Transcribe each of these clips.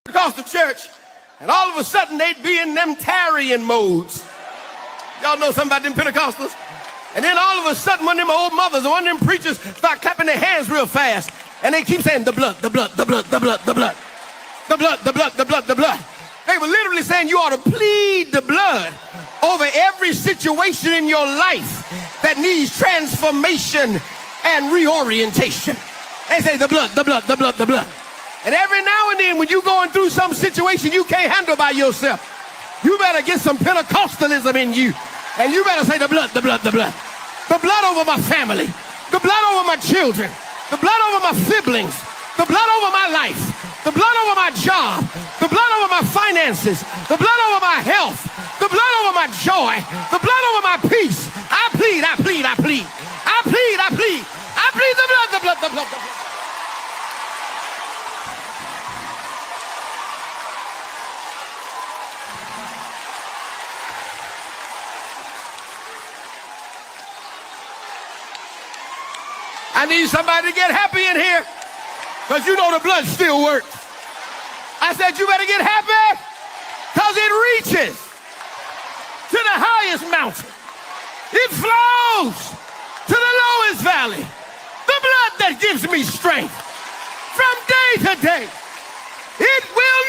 across the church, and all of a sudden they'd be in them tarrying modes. Y'all know something about them Pentecostals? And then all of a sudden, one of them old mothers or one of them preachers start clapping their hands real fast. And they keep saying, the blood, the blood, the blood, the blood, the blood, the blood, the blood, the blood, the blood. They were literally saying you ought to plead the blood over every situation in your life that needs transformation and reorientation. They say the blood, the blood, the blood, the blood. And every now and then when you're going through some situation you can't handle by yourself, you better get some Pentecostalism in you. And you better say the blood, the blood, the blood. The blood over my family. The blood over my children. The blood over my siblings. The blood over my life. The blood over my job. The blood over my finances. The blood over my health. The blood over my joy. The blood over my peace. I plead, I plead, I plead. I plead, I plead. I plead the blood, the blood, the blood, the blood. I need somebody to get happy in here, because you know the blood still works. I said you better get happy, because it reaches to the highest mountain. It flows to the lowest valley. The blood that gives me strength from day to day. It will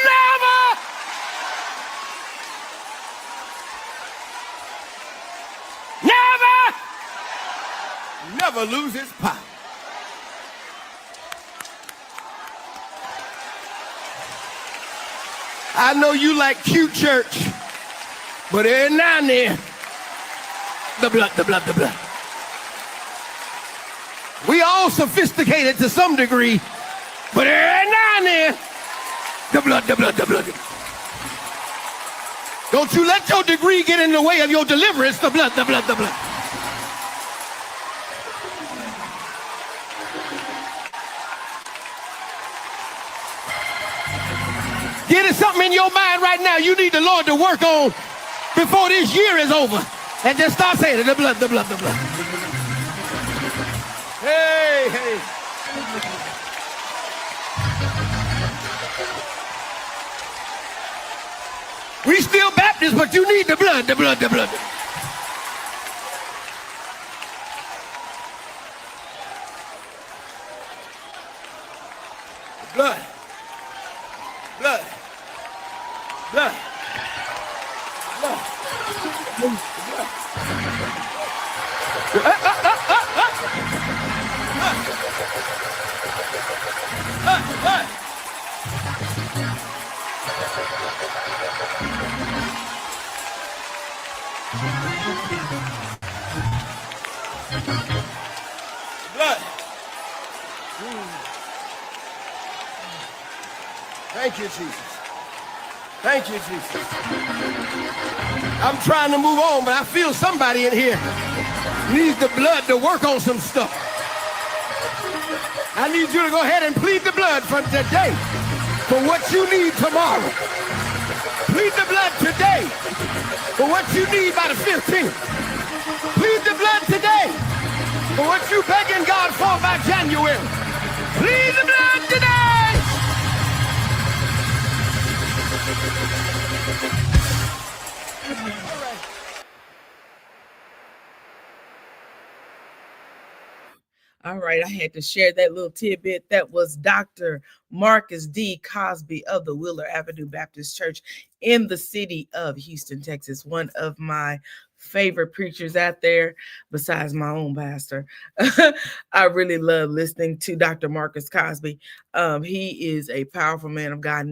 never lose its power. I know you like cute church, but every now and then, the blood, the blood, the blood. We all sophisticated to some degree, but every now and then, the blood, the blood, the blood. Don't you let your degree get in the way of your deliverance, the blood, the blood, the blood. Get it something in your mind right now you need the Lord to work on before this year is over. And just start saying it, the blood, the blood, the blood. Hey, hey. We still Baptists, but you need the blood, the blood, the blood. Blood. Blood. Blood. Blood. Blood. Blood. Thank you, Jesus. Thank you, Jesus. I'm trying to move on, but I feel somebody in here needs the blood to work on some stuff. I need you to go ahead and plead the blood from today for what you need tomorrow. Plead the blood today for what you need by the 15th. Plead the blood today for what you're begging God for by January. Plead the blood today. All right, I had to share that little tidbit. That was Dr. Marcus D. Cosby of the Wheeler Avenue Baptist Church in the city of Houston, Texas. One of my favorite preachers out there, besides my own pastor. I really love listening to Dr. Marcus Cosby. He is a powerful man of God.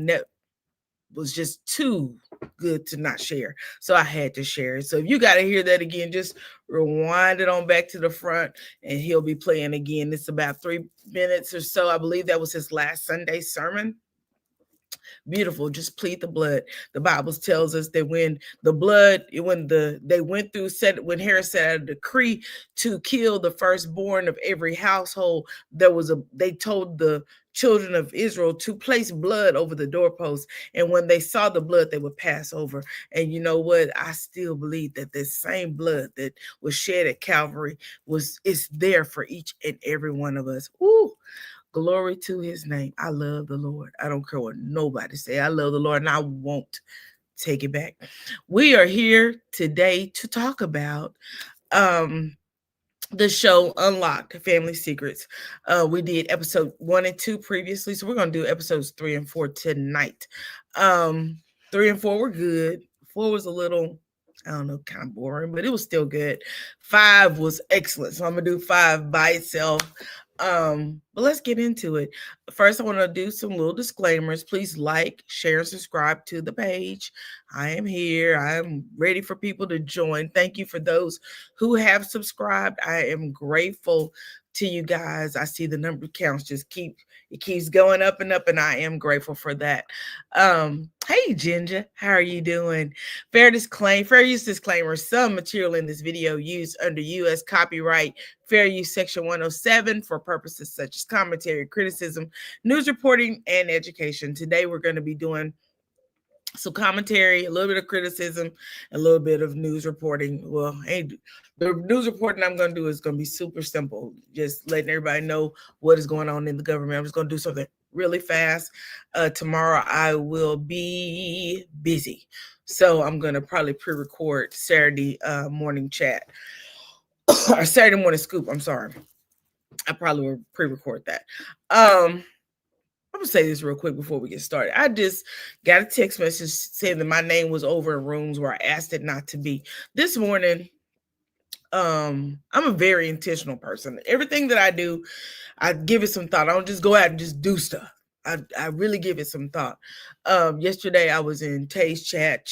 Was just too good to not share, so I had to share it. So if you got to hear that again, just rewind it on back to the front and he'll be playing again. It's about 3 minutes or so. I believe that was his last Sunday sermon. Beautiful. Just plead the blood. The Bible tells us that when Herod set a decree to kill the firstborn of every household, they told the children of Israel to place blood over the doorpost. And when they saw the blood, they would pass over. And you know what? I still believe that this same blood that was shed at Calvary is there for each and every one of us. Ooh. Glory to his name. I love the Lord. I don't care what nobody say. I love the Lord, and I won't take it back. We are here today to talk about the show Unlocked Family Secrets. We did episode 1 and 2 previously, so we're going to do episodes 3 and 4 tonight. 3 and 4 were good. 4 was a little, I don't know, kind of boring, but it was still good. 5 was excellent, so I'm going to do 5 by itself. But let's get into it. First, I want to do some little disclaimers. Please like, share, and subscribe to the page. I am here. I am ready for people to join. Thank you for those who have subscribed. I am grateful to you guys. I see the number counts keeps going up and up, and I am grateful for that. Hey Ginger, how are you doing? Fair use disclaimer. Some material in this video used under U.S. copyright fair use section 107 for purposes such as commentary, criticism, news reporting, and education. Today we're going to be doing some commentary, a little bit of criticism, a little bit of news reporting. Well, hey, the news reporting I'm going to do is going to be super simple, just letting everybody know what is going on in the government. I'm just going to do something really fast. Tomorrow I will be busy, so I'm going to probably pre-record Saturday morning chat or Saturday morning scoop. I'm sorry. I probably will pre-record that. I'm going to say this real quick before we get started. I just got a text message saying that my name was over in rooms where I asked it not to be. This morning, I'm a very intentional person. Everything that I do, I give it some thought. I don't just go out and just do stuff. I really give it some thought. Yesterday, I was in Tay's chat,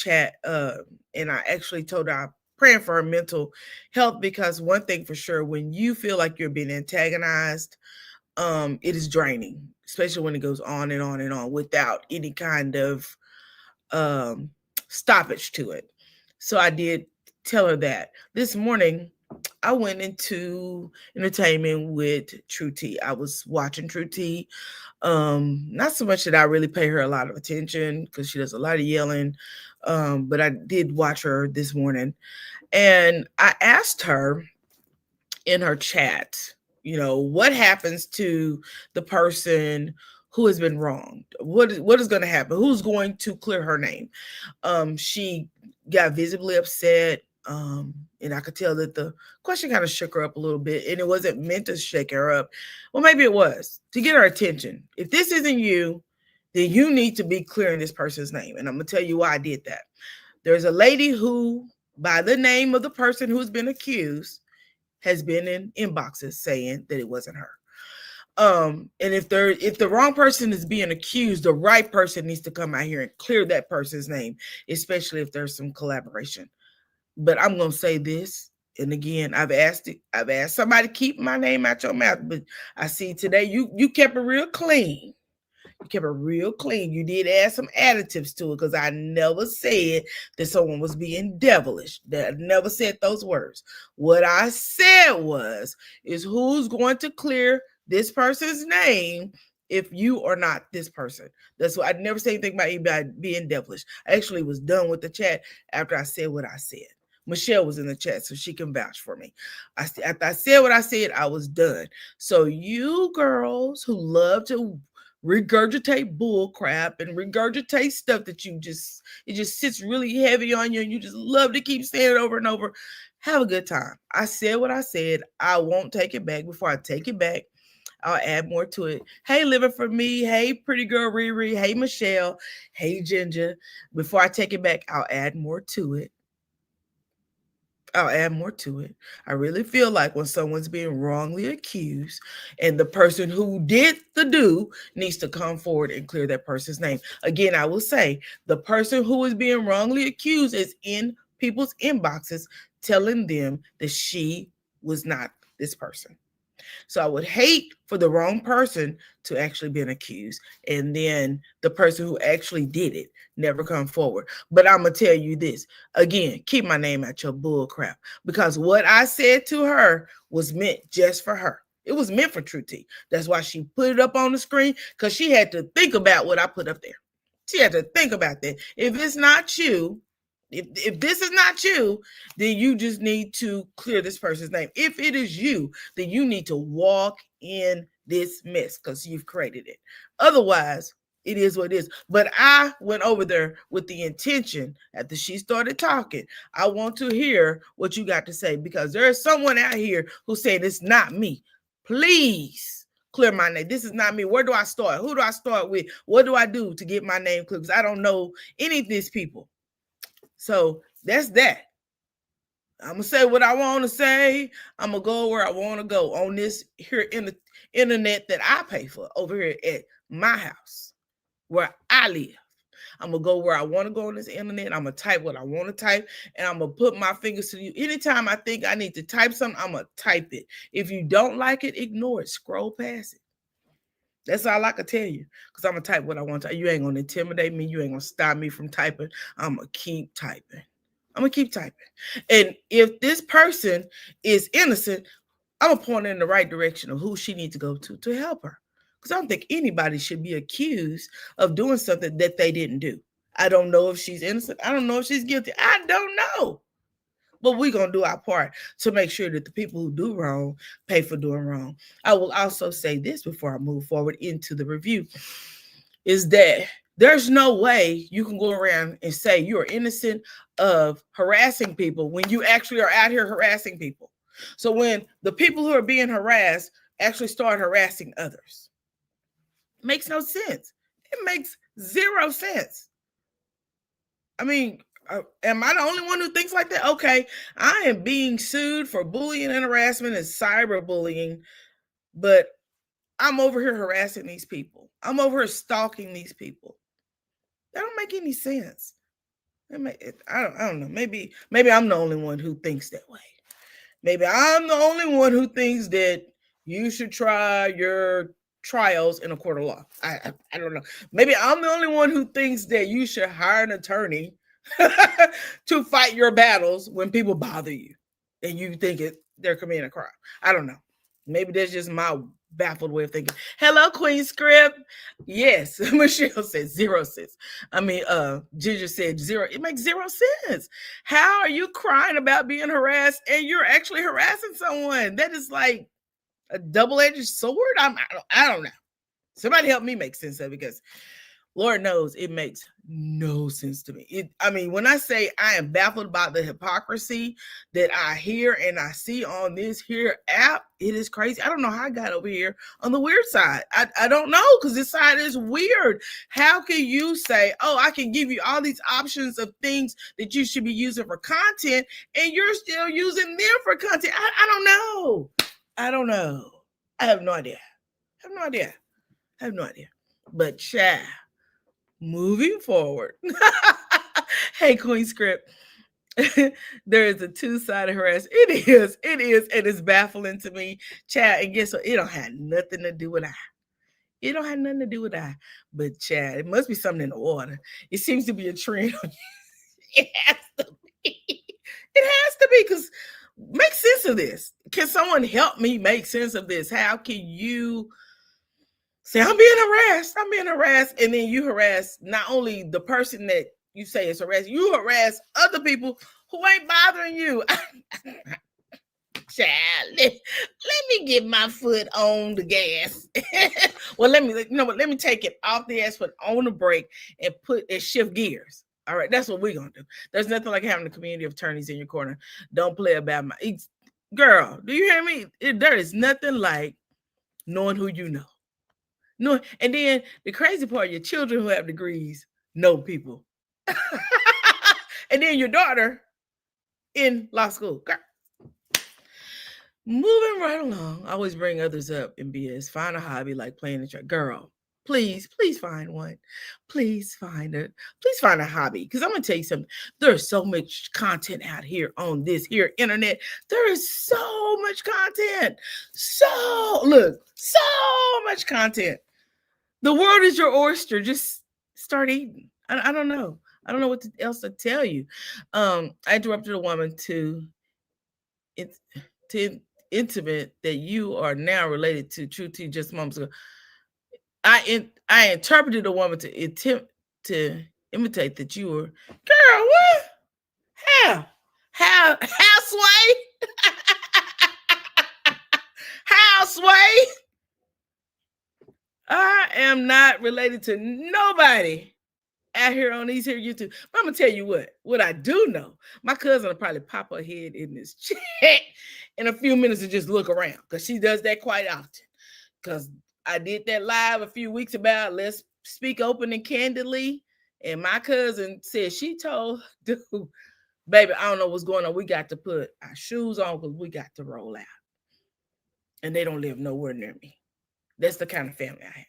and I actually told her I'm praying for her mental health, because one thing for sure, when you feel like you're being antagonized, it is draining, especially when it goes on and on and on without any kind of stoppage to it. So I did tell her that. This morning, I went into entertainment with True T. I was watching True T. Not so much that I really pay her a lot of attention because she does a lot of yelling, but I did watch her this morning. And I asked her in her chat, what happens to the person who has been wronged? What is going to happen? Who's going to clear her name? She got visibly upset, and I could tell that the question kind of shook her up a little bit, and it wasn't meant to shake her up. Well, maybe it was to get her attention. If this isn't you, then you need to be clearing this person's name, and I'm going to tell you why I did that. There's a lady who, by the name of the person who's been accused, has been in inboxes saying that it wasn't her. And if the wrong person is being accused, the right person needs to come out here and clear that person's name, especially if there's some collaboration. But I'm gonna say this, and again, I've asked somebody to keep my name out your mouth, but I see today you kept it real clean. You kept it real clean. You did add some additives to it, because I never said that someone was being devilish. That I never said those words. What I said is who's going to clear this person's name if you are not this person. That's why I never say anything about anybody being devilish. I actually was done with the chat after I said what I said. Michelle was in the chat, so she can vouch for me. After I said what I said, I was done. So you girls who love to regurgitate bull crap and regurgitate stuff that it just sits really heavy on you, and you just love to keep saying it over and over, have a good time. I said what I said. I won't take it back. Before I take it back, I'll add more to it. Hey, Living For Me. Hey, pretty girl Riri. Hey, Michelle. Hey, Ginger. Before I take it back, I'll add more to it. I really feel like when someone's being wrongly accused and the person who did the do needs to come forward and clear that person's name. Again, I will say the person who is being wrongly accused is in people's inboxes telling them that she was not this person. So I would hate for the wrong person to actually be accused, and then the person who actually did it never come forward. But I'm going to tell you this. Again, keep my name out your bull crap, because what I said to her was meant just for her. It was meant for True T. That's why she put it up on the screen, because she had to think about what I put up there. She had to think about that. If it's not you, if this is not you, then you just need to clear this person's name. If it is you, then you need to walk in this mess because you've created it. Otherwise, it is what it is. But I went over there with the intention after she started talking. I want to hear what you got to say because there is someone out here who said it's not me. Please clear my name. This is not me. Where do I start? Who do I start with? What do I do to get my name clear? Because I don't know any of these people. So that's that. I'm going to say what I want to say. I'm going to go where I want to go on this here in the internet that I pay for over here at my house where I live. I'm going to go where I want to go on this internet. I'm going to type what I want to type, and I'm going to put my fingers to you. Anytime I think I need to type something, I'm going to type it. If you don't like it, ignore it. Scroll past it. That's all I can tell you because I'm going to type what I want to. You ain't going to intimidate me. You ain't going to stop me from typing. I'm going to keep typing. I'm going to keep typing. And if this person is innocent, I'm going to point her in the right direction of who she needs to go to help her. Because I don't think anybody should be accused of doing something that they didn't do. I don't know if she's innocent. I don't know if she's guilty. I don't know. But we're going to do our part to make sure that the people who do wrong pay for doing wrong. I will also say this before I move forward into the review, is that there's no way you can go around and say you're innocent of harassing people when you actually are out here harassing people. So when the people who are being harassed actually start harassing others, it makes no sense. It makes zero sense. I mean, am I the only one who thinks like that? Okay, I am being sued for bullying and harassment and cyberbullying, but I'm over here harassing these people. I'm over here stalking these people. That don't make any sense. I don't know. Maybe I'm the only one who thinks that way. Maybe I'm the only one who thinks that you should try your trials in a court of law. I don't know. Maybe I'm the only one who thinks that you should hire an attorney to fight your battles when people bother you and you think they're committing a crime. I don't know. Maybe that's just my baffled way of thinking. Hello, Queen Script. Yes, Michelle said 0 cents. I mean, Ginger said 0. It makes 0 sense. How are you crying about being harassed and you're actually harassing someone? That is like a double-edged sword. I don't know. Somebody help me make sense of it because Lord knows it makes no sense to me. When I say I am baffled about the hypocrisy that I hear and I see on this here app, it is crazy. I don't know how I got over here on the weird side. I don't know because this side is weird. How can you say, oh, I can give you all these options of things that you should be using for content and you're still using them for content? I don't know. I don't know. I have no idea. But child, moving forward. Hey, Queen Script. There is a two-sided harassment. It is, and it's baffling to me. Child, and guess what? It don't have nothing to do with I. But child, it must be something in the water. It seems to be a trend. It has to be, because make sense of this. Can someone help me make sense of this? How can you say I'm being harassed, and then you harass not only the person that you say is harassed, you harass other people who ain't bothering you. Child, let me get my foot on the gas. Well, let me take it off the gas, put on the brake, and shift gears. All right, that's what we're gonna do. There's nothing like having a community of attorneys in your corner. Don't play about girl. Do you hear me? There is nothing like knowing who you know. No, and then the crazy part, your children who have degrees know people. And then your daughter in law school. Girl. Moving right along. I always bring others up in BS. Find a hobby like playing the track. Girl, please find one. Please find it. Please find a hobby. Because I'm going to tell you something. There's so much content out here on this here internet. There is so much content. So much content. The world is your oyster. Just start eating. I don't know. I don't know what else to tell you. I interrupted a woman to intimate that you are now related to True T just moments ago. I interpreted a woman to attempt to imitate that you were, girl, what? How Sway? How Sway? I am not related to nobody out here on these here YouTube. But I'm gonna tell you what I do know. My cousin will probably pop her head in this chat in a few minutes and just look around, because she does that quite often. Because I did that live a few weeks about let's speak open and candidly. And my cousin said she told dude, baby, I don't know what's going on. We got to put our shoes on because we got to roll out. And they don't live nowhere near me. That's the kind of family I have.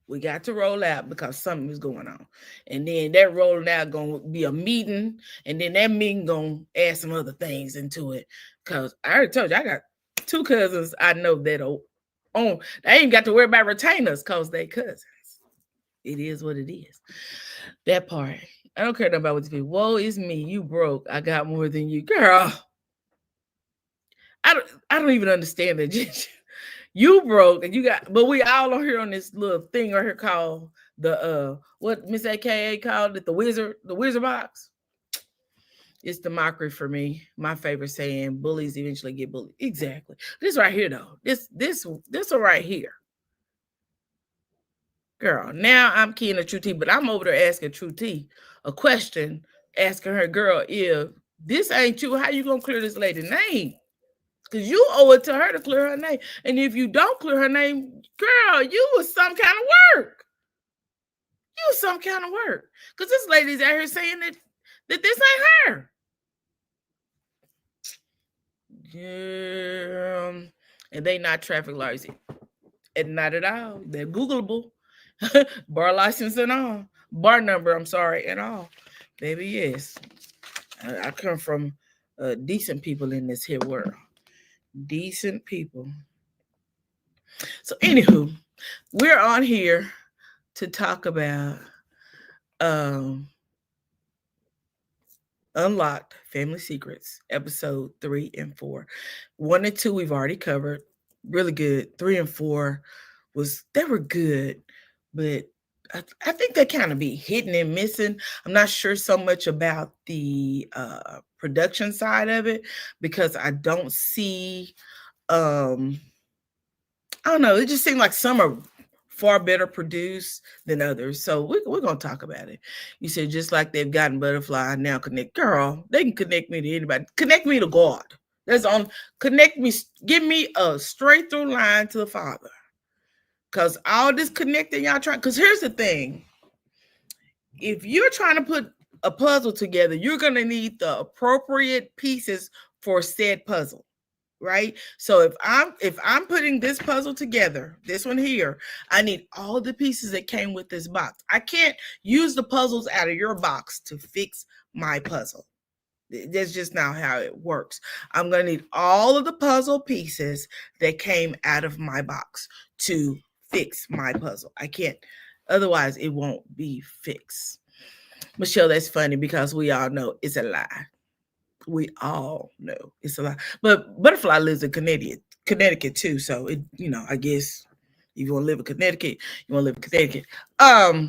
We got to roll out because something is going on. And then that rolling out going to be a meeting. And then that meeting going to add some other things into it. Because I already told you, I got 2 cousins I know that on. They ain't got to worry about retainers because they cousins. It is what it is. That part. I don't care nothing about what these people. Woe is me. You broke. I got more than you. Girl. I don't even understand that. You broke and you got, but we all are here on this little thing right here called the what Miss AKA called it, the wizard box. It's the mockery for me. My favorite saying, bullies eventually get bullied. Exactly. This right here though. This one right here. Girl, now I'm keying a True T, but I'm over there asking True T a question, asking her, girl, if this ain't you, how you gonna clear this lady's name? Because you owe it to her to clear her name. And if you don't clear her name, girl, you was some kind of work. You was some kind of work. Because this lady's out here saying that this ain't her. Yeah. And they not traffic lights. And not at all. They're Googleable. Bar license and all. Bar number, I'm sorry, and all. Baby, yes. I come from decent people in this here world. Decent people. So anywho, we're on here to talk about Unlocked Family Secrets, episode 3 and 4. 1 and 2 we've already covered. Really good. 3 and 4 they were good, but I think they kind of be hidden and missing. I'm not sure so much about the production side of it, because I don't see I don't know, it just seemed like some are far better produced than others. So we're gonna talk about it. You said just like they've gotten Butterfly, now connect. Girl, they can connect me to anybody. Connect me to God. That's on. Connect me. Give me a straight through line to the Father. Because all this connecting y'all trying. Because here's the thing. If you're trying to put a puzzle together, you're gonna need the appropriate pieces for said puzzle. Right? So if I'm putting this puzzle together, this one here, I need all the pieces that came with this box. I can't use the puzzles out of your box to fix my puzzle. That's just not how it works. I'm going to need all of the puzzle pieces that came out of my box to fix my puzzle. I can't, otherwise it won't be fixed. Michelle, that's funny because we all know it's a lie. We all know it's a lot, but Butterfly lives in Connecticut too. So it, I guess if you want to live in Connecticut, you want to live in Connecticut. I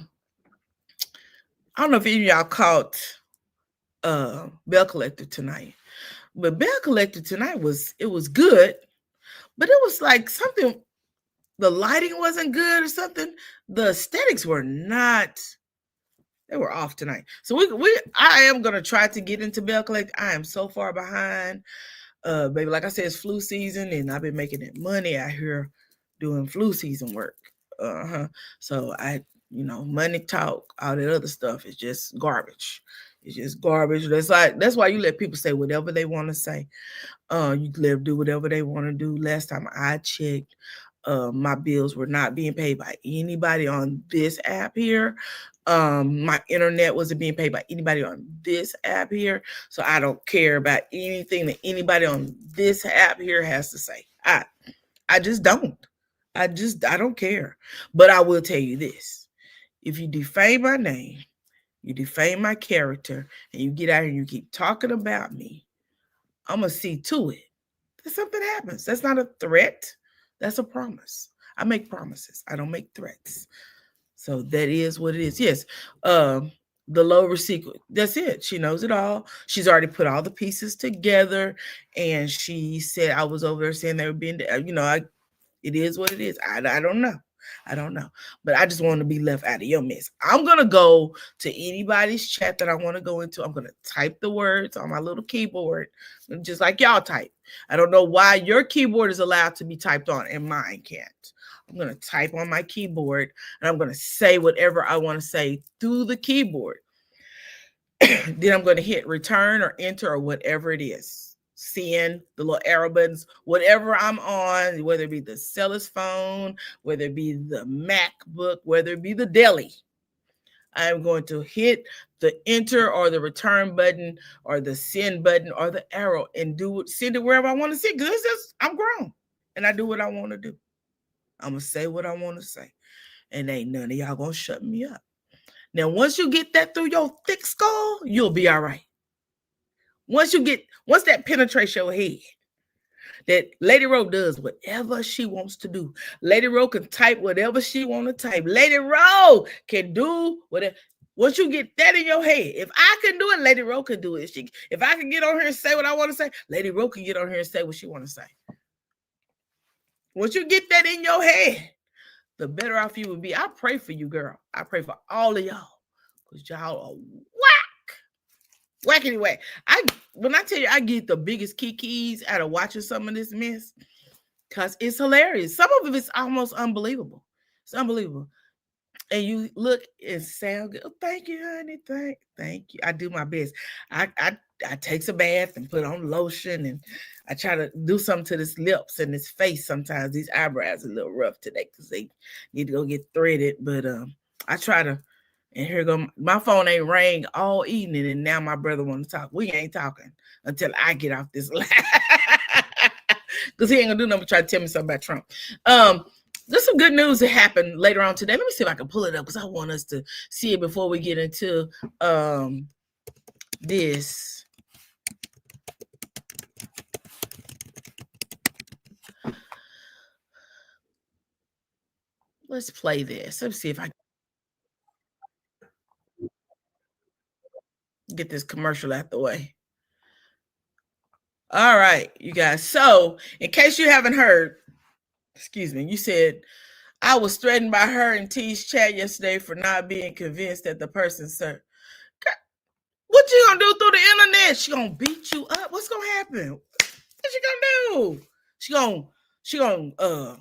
don't know if any of y'all caught Bell Collector tonight, but Bell Collector tonight was good, but it was like something. The lighting wasn't good or something. The aesthetics were not. They were off tonight. So I am going to try to get into Bell Collector. I am so far behind. Baby, like I said, it's flu season and I've been making that money out here doing flu season work. So money talk, all that other stuff is just garbage. It's just garbage. That's why you let people say whatever they want to say. You let them do whatever they want to do. Last time I checked, my bills were not being paid by anybody on this app here. My internet wasn't being paid by anybody on this app here. So I don't care about anything that anybody on this app here has to say. I just don't. I don't care. But I will tell you this. If you defame my name, you defame my character, and you get out here and you keep talking about me, I'm going to see to it that something happens. That's not a threat. That's a promise. I make promises. I don't make threats. So that is what it is. Yes. The lower secret. That's it. She knows it all. She's already put all the pieces together. And she said, I was over there saying they were being, it is what it is. I don't know. I don't know. But I just want to be left out of your mess. I'm going to go to anybody's chat that I want to go into. I'm going to type the words on my little keyboard, just like y'all type. I don't know why your keyboard is allowed to be typed on and mine can't. I'm going to type on my keyboard and I'm going to say whatever I want to say through the keyboard. Then I'm going to hit return or enter or whatever it is. Send the little arrow buttons, whatever I'm on, whether it be the seller's phone, whether it be the MacBook, whether it be the deli. I'm going to hit the enter or the return button or the send button or the arrow and send it wherever I want to send. Because I'm grown and I do what I want to do. I'm going to say what I want to say. And ain't none of y'all going to shut me up. Now, once you get that through your thick skull, you'll be all right. Once that penetrates your head, that Lady Ro does whatever she wants to do. Lady Ro can type whatever she want to type. Lady Ro can do whatever. Once you get that in your head, if I can do it, Lady Ro can do it. If I can get on here and say what I want to say, Lady Ro can get on here and say what she want to say. Once you get that in your head, the better off you will be. I pray for you, girl. I pray for all of y'all. Because y'all are whack anyway. When I tell you I get the biggest kikis out of watching some of this mess, because it's hilarious. Some of it is almost unbelievable. It's unbelievable. And you look and sound good. Oh, thank you, honey. Thank you. I do my best. I take a bath and put on lotion, and I try to do something to this lips and this face. Sometimes these eyebrows are a little rough today because they need to go get threaded. But I try to. And here go my phone ain't rang all evening, and now my brother want to talk. We ain't talking until I get off this live because he ain't gonna do nothing but try to tell me something about Trump. There's some good news that happened later on today. Let me see if I can pull it up because I want us to see it before we get into this. Let's play this. Let's see if I get this commercial out the way. All right, you guys. So, in case you haven't heard, excuse me, you said I was threatened by her in T's chat yesterday for not being convinced that the person, sir. What you gonna do through the internet? She gonna beat you up? What's gonna happen? What she gonna do? She gonna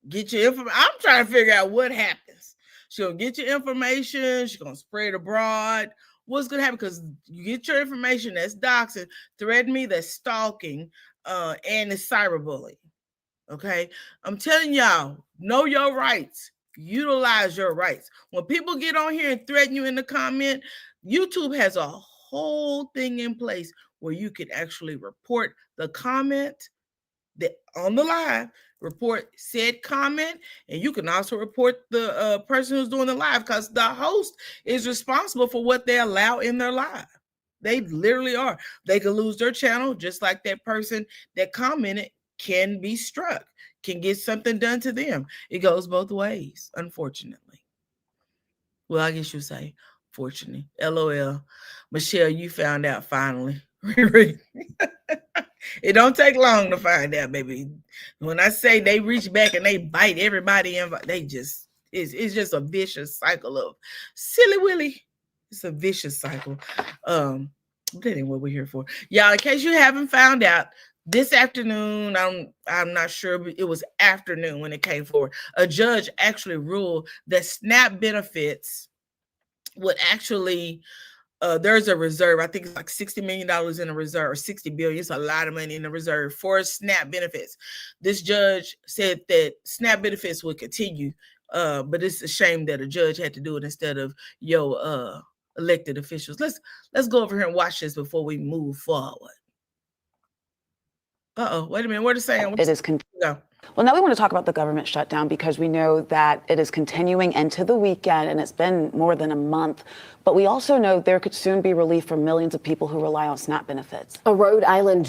get your information. I'm trying to figure out what happens. She gonna get your information. She gonna spread it abroad. What's gonna happen? Because you get your information, that's doxing, threaten me, that's stalking, and it's cyberbullying. Okay, I'm telling y'all, know your rights, utilize your rights. When people get on here and threaten you in the comment, YouTube has a whole thing in place where you can actually report the comment that on the live, report said comment, and you can also report the person who's doing the live, because the host is responsible for what they allow in their live. They literally are. They could lose their channel, just like that person that commented can be struck, can get something done to them. It goes both ways, unfortunately. Well, I guess you say, fortunately. LOL. Michelle, you found out finally. It don't take long to find out, baby. When I say they reach back and they bite everybody, they just, it's just a vicious cycle of silly willy. It's a vicious cycle. That ain't what we're here for. Y'all, in case you haven't found out, this afternoon, I'm not sure, but it was afternoon when it came forward. A judge actually ruled that SNAP benefits would actually, there's a reserve. I think it's like $60 million in a reserve, or $60 billion. It's a lot of money in the reserve for SNAP benefits. This judge said that SNAP benefits would continue, but it's a shame that a judge had to do it instead of your elected officials. Let's go over here and watch this before we move forward. Wait a minute. What is it saying? It is Well, now we want to talk about the government shutdown, because we know that it is continuing into the weekend, and it's been more than a month. But we also know there could soon be relief for millions of people who rely on SNAP benefits. A Rhode Island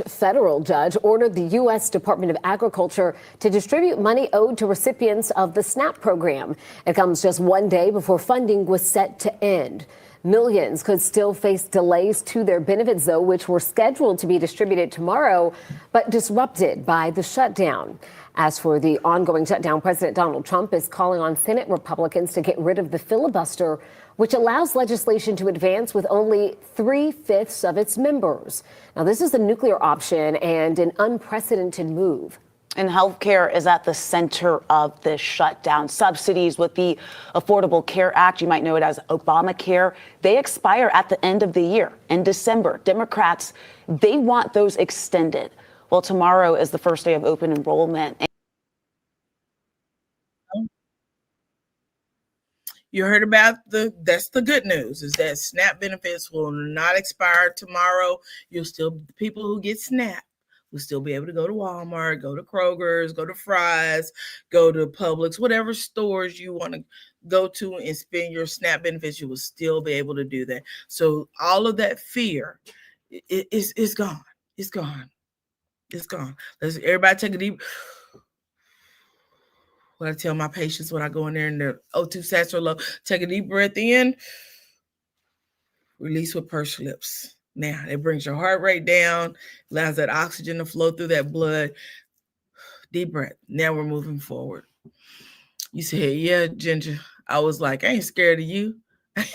federal judge, ordered the U.S. Department of Agriculture to distribute money owed to recipients of the SNAP program. It comes just one day before funding was set to end. Millions could still face delays to their benefits, though, which were scheduled to be distributed tomorrow, but disrupted by the shutdown. As for the ongoing shutdown, President Donald Trump is calling on Senate Republicans to get rid of the filibuster, which allows legislation to advance with only 3/5 of its members. Now, this is the nuclear option and an unprecedented move. And healthcare is at the center of this shutdown. Subsidies with the Affordable Care Act, you might know it as Obamacare, they expire at the end of the year in December. Democrats, they want those extended. Well, tomorrow is the first day of open enrollment. You heard about that's the good news, is that SNAP benefits will not expire tomorrow. People who get SNAP will still be able to go to Walmart, go to Kroger's, go to Fry's, go to Publix, whatever stores you want to go to and spend your SNAP benefits, you will still be able to do that. So all of that fear is gone. It's gone. It's gone. Let's everybody take a deep. What I tell my patients when I go in there and their O2 sats are low, take a deep breath in, release with pursed lips. Now, it brings your heart rate down, allows that oxygen to flow through that blood. Deep breath. Now we're moving forward. You say, yeah, Ginger. I was like, I ain't scared of you. Girl,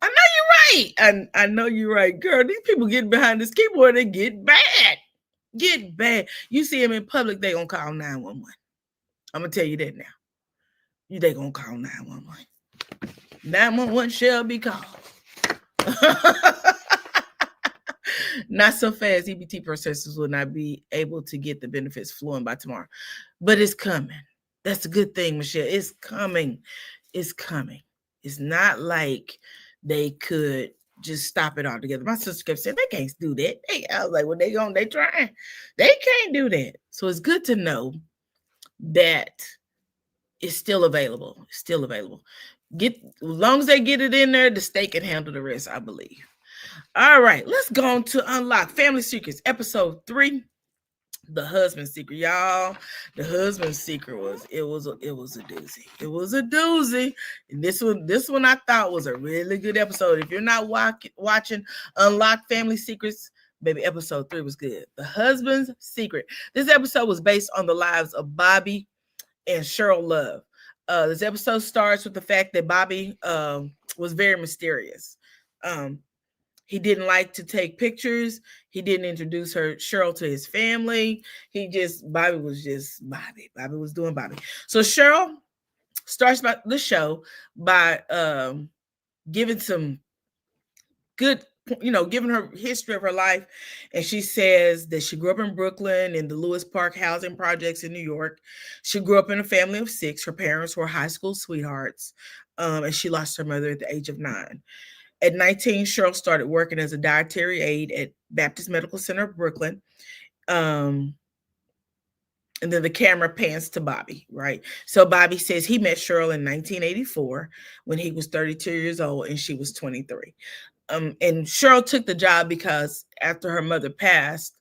I know you're right. I know you're right. Girl, these people getting behind this keyboard, they get bad. Get bad. You see them in public, they gonna call 911. I'm gonna tell you that now. They gonna call 911. 911 shall be called. Not so fast. EBT processors will not be able to get the benefits flowing by tomorrow, but it's coming. That's a good thing, Michelle. It's coming. It's coming. It's not like they could just stop it all together. My sister kept saying they can't do that. I was like, well, they trying. They can't do that. So it's good to know that it's still available. It's still available. As long as they get it in there, the state can handle the rest, I believe. All right, let's go on to Unlock Family Secrets, episode 3. The husband's secret, y'all. The husband's secret was a doozy. It was a doozy. And this one I thought was a really good episode. If you're not watching Unlock Family Secrets, baby, episode 3 was good. The husband's secret. This episode was based on the lives of Bobby and Cheryl Love. This episode starts with the fact that Bobby was very mysterious. He didn't like to take pictures. He didn't introduce Cheryl to his family. Bobby was just Bobby. Bobby was doing Bobby. So Cheryl starts the show by giving some good, giving her history of her life. And she says that she grew up in Brooklyn in the Lewis Park housing projects in New York. She grew up in a family of 6. Her parents were high school sweethearts. And she lost her mother at the age of 9. At 19, Cheryl started working as a dietary aide at Baptist Medical Center of Brooklyn. And then the camera pans to Bobby, right? So Bobby says he met Cheryl in 1984 when he was 32 years old and she was 23. And Cheryl took the job because after her mother passed,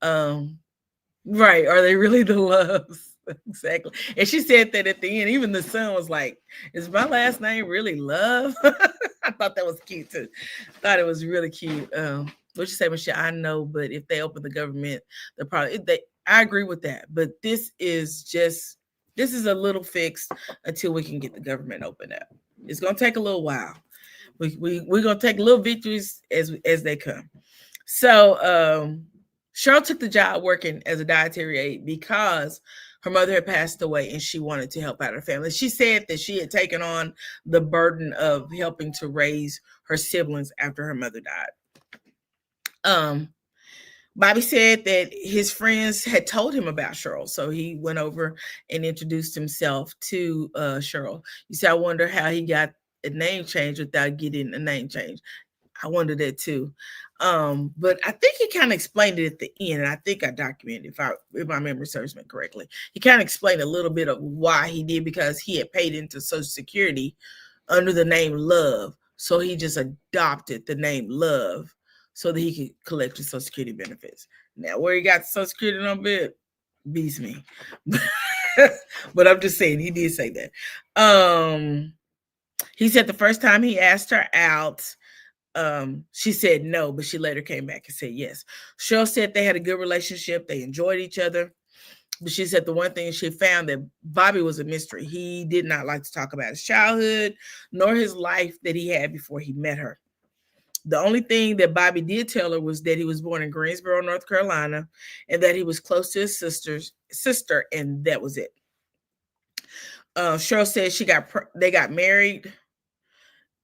right, are they really the loves? Exactly. And she said that at the end, even the son was like, is my last name really Love? I thought that was cute too. Thought it was really cute. What you say, Michelle? I know, but if they open the government, they'll probably, I agree with that. But this is a little fixed until we can get the government open up. It's going to take a little while. We're going to take little victories as they come. So Cheryl took the job working as a dietary aide because her mother had passed away and she wanted to help out her family. She said that she had taken on the burden of helping to raise her siblings after her mother died. Bobby said that his friends had told him about Cheryl. So he went over and introduced himself to Cheryl. You see, I wonder how he got a name change without getting a name change. I wonder that too. But I think he kind of explained it at the end, and I think I documented if my memory serves me correctly. He kind of explained a little bit of why he did, because he had paid into Social Security under the name Love. So he just adopted the name Love so that he could collect his Social Security benefits. Now, where he got the Social Security number beats me. But I'm just saying, he did say that. He said the first time he asked her out, She said no, but she later came back and said yes. Cheryl said they had a good relationship. They enjoyed each other. But she said the one thing she found that Bobby was a mystery. He did not like to talk about his childhood nor his life that he had before he met her. The only thing that Bobby did tell her was that he was born in Greensboro, North Carolina, and that he was close to his sister, and that was it. Cheryl said they got married,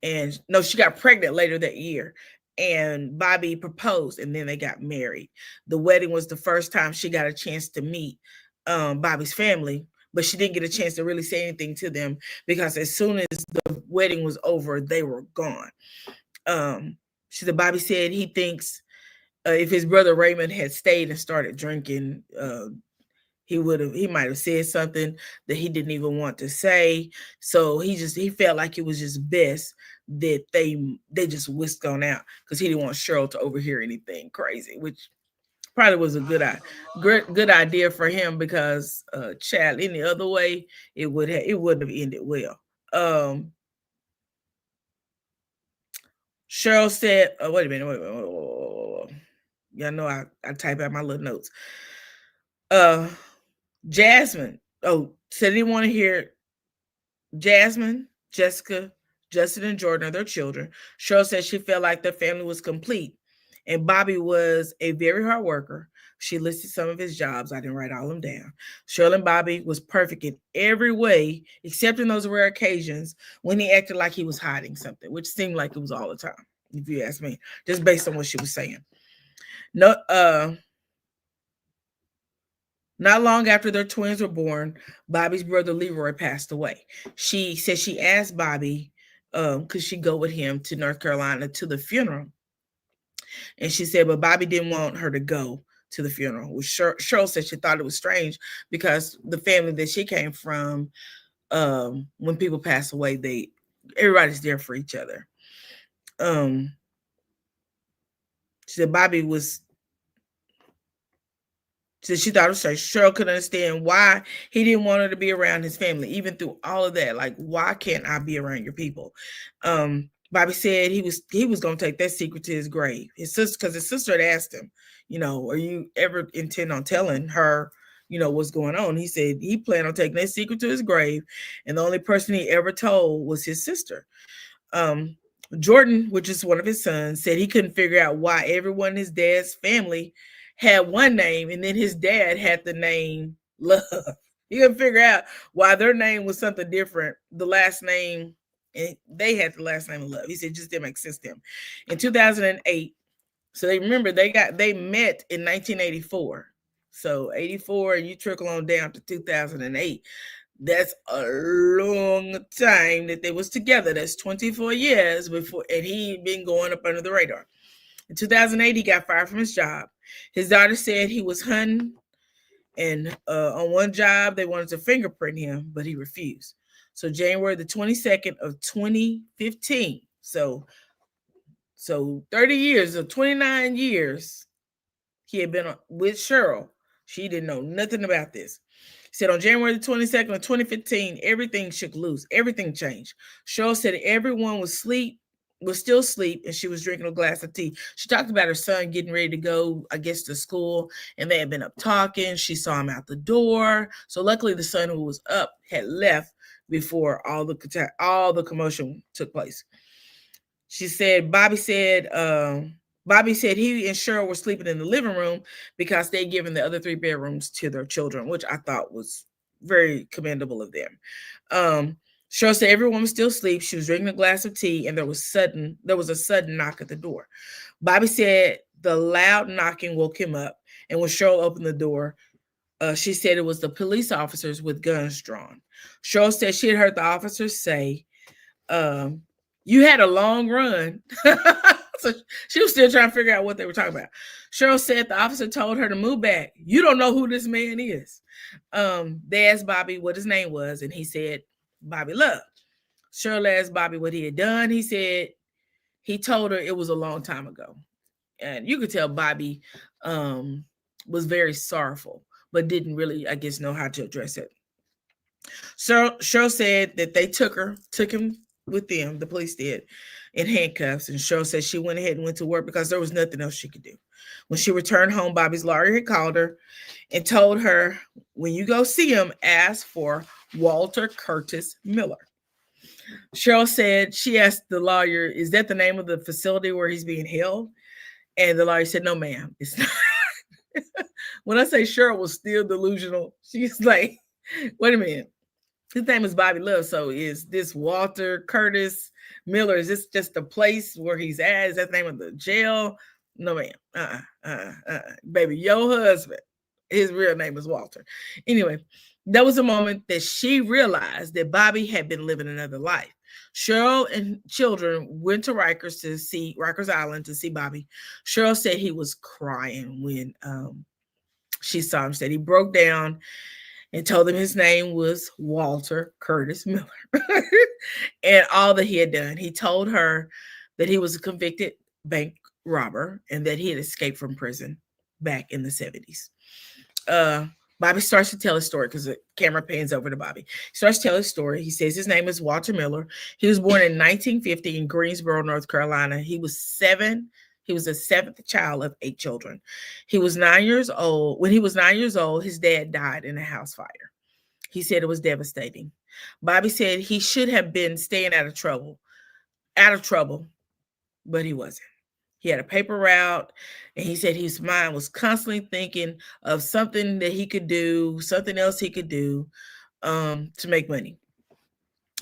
and no, she got pregnant later that year, and Bobby proposed, and then they got married. The wedding was the first time she got a chance to meet Bobby's family, but she didn't get a chance to really say anything to them because as soon as the wedding was over, they were gone. She said Bobby said he thinks if his brother Raymond had stayed and started drinking, he might have said something that he didn't even want to say. So he felt like it was just best that they just whisked on out because he didn't want Cheryl to overhear anything crazy, which probably was a good idea for him because child, any other way it wouldn't have ended well. Cheryl said, wait a minute. Y'all know I type out my little notes. Jasmine, said he want to hear Jasmine, Jessica, Justin, and Jordan are their children. Cheryl said she felt like their family was complete. And Bobby was a very hard worker. She listed some of his jobs. I didn't write all of them down. Cheryl and Bobby was perfect in every way, except in those rare occasions when he acted like he was hiding something, which seemed like it was all the time, if you ask me, just based on what she was saying. Not long after their twins were born, Bobby's brother Leroy passed away. She said she asked Bobby, could she go with him to North Carolina to the funeral? And she said, but Bobby didn't want her to go to the funeral. Which Cheryl said she thought it was strange because the family that she came from, when people pass away, everybody's there for each other. She said Bobby was. So she thought it was strange. Cheryl couldn't understand why he didn't want her to be around his family, even through all of that. Like, why can't I be around your people? Bobby said he was going to take that secret to his grave. His sister had asked him, are you ever intend on telling her, what's going on? He said he planned on taking that secret to his grave, and the only person he ever told was his sister. Jordan, which is one of his sons, said he couldn't figure out why everyone in his dad's family had one name, and then his dad had the name Love. He couldn't figure out why their name was something different. The last name, and they had the last name of Love. He said it just didn't make sense to him. In 2008, so they met in 1984. So 84, you trickle on down to 2008. That's a long time that they was together. That's 24 years before, and he'd been going up under the radar. In 2008, he got fired from his job. His daughter said he was hunting, and on one job, they wanted to fingerprint him, but he refused. So January the 22nd of 2015, so 30 years or 29 years, he had been with Cheryl. She didn't know nothing about this. He said on January the 22nd of 2015, everything shook loose. Everything changed. Cheryl said everyone was still asleep, and she was drinking a glass of tea. She talked about her son getting ready to go, I guess, to school, and they had been up talking. She saw him out the door. So luckily the son who was up had left before all the commotion took place. She said Bobby said he and Cheryl were sleeping in the living room because they'd given the other 3 bedrooms to their children, which I thought was very commendable of them. Cheryl said everyone was still asleep. She was drinking a glass of tea, and there was a sudden knock at the door. Bobby said the loud knocking woke him up, and when Cheryl opened the door, she said it was the police officers with guns drawn. Cheryl said she had heard the officers say, you had a long run. So she was still trying to figure out what they were talking about. Cheryl said the officer told her to move back. You don't know who this man is. They asked Bobby what his name was, and he said Bobby Love. Cheryl asked Bobby what he had done. He said he told her it was a long time ago. And you could tell Bobby was very sorrowful, but didn't really, I guess, know how to address it. So Cheryl said that they took him with them. The police did, in handcuffs. And Cheryl said she went ahead and went to work because there was nothing else she could do. When she returned home, Bobby's lawyer had called her and told her, when you go see him, ask for Walter Curtis Miller. Cheryl said she asked the lawyer, is that the name of the facility where he's being held? And the lawyer said, no, ma'am, it's not. When I say Cheryl was still delusional, she's like, wait a minute. His name is Bobby Love. So is this Walter Curtis Miller? Is this just the place where he's at? Is that the name of the jail? No, ma'am. Baby, your husband, his real name is Walter. Anyway, that was a moment that she realized that Bobby had been living another life. Cheryl and children went to Rikers Island to see Bobby. Cheryl said he was crying when she saw him. Said he broke down and told them his name was Walter Curtis Miller and all that he had done. He told her that he was a convicted bank robber and that he had escaped from prison back in the 70s. Bobby starts to tell his story because the camera pans over to Bobby. He starts to tell his story. He says his name is Walter Miller. He was born in 1950 in Greensboro, North Carolina. He was 7. He was the 7th child of 8 children. He was 9 years old. When he was 9 years old, his dad died in a house fire. He said it was devastating. Bobby said he should have been staying out of trouble, but he wasn't. He had a paper route, and he said his mind was constantly thinking of something that he could do, something else he could do to make money.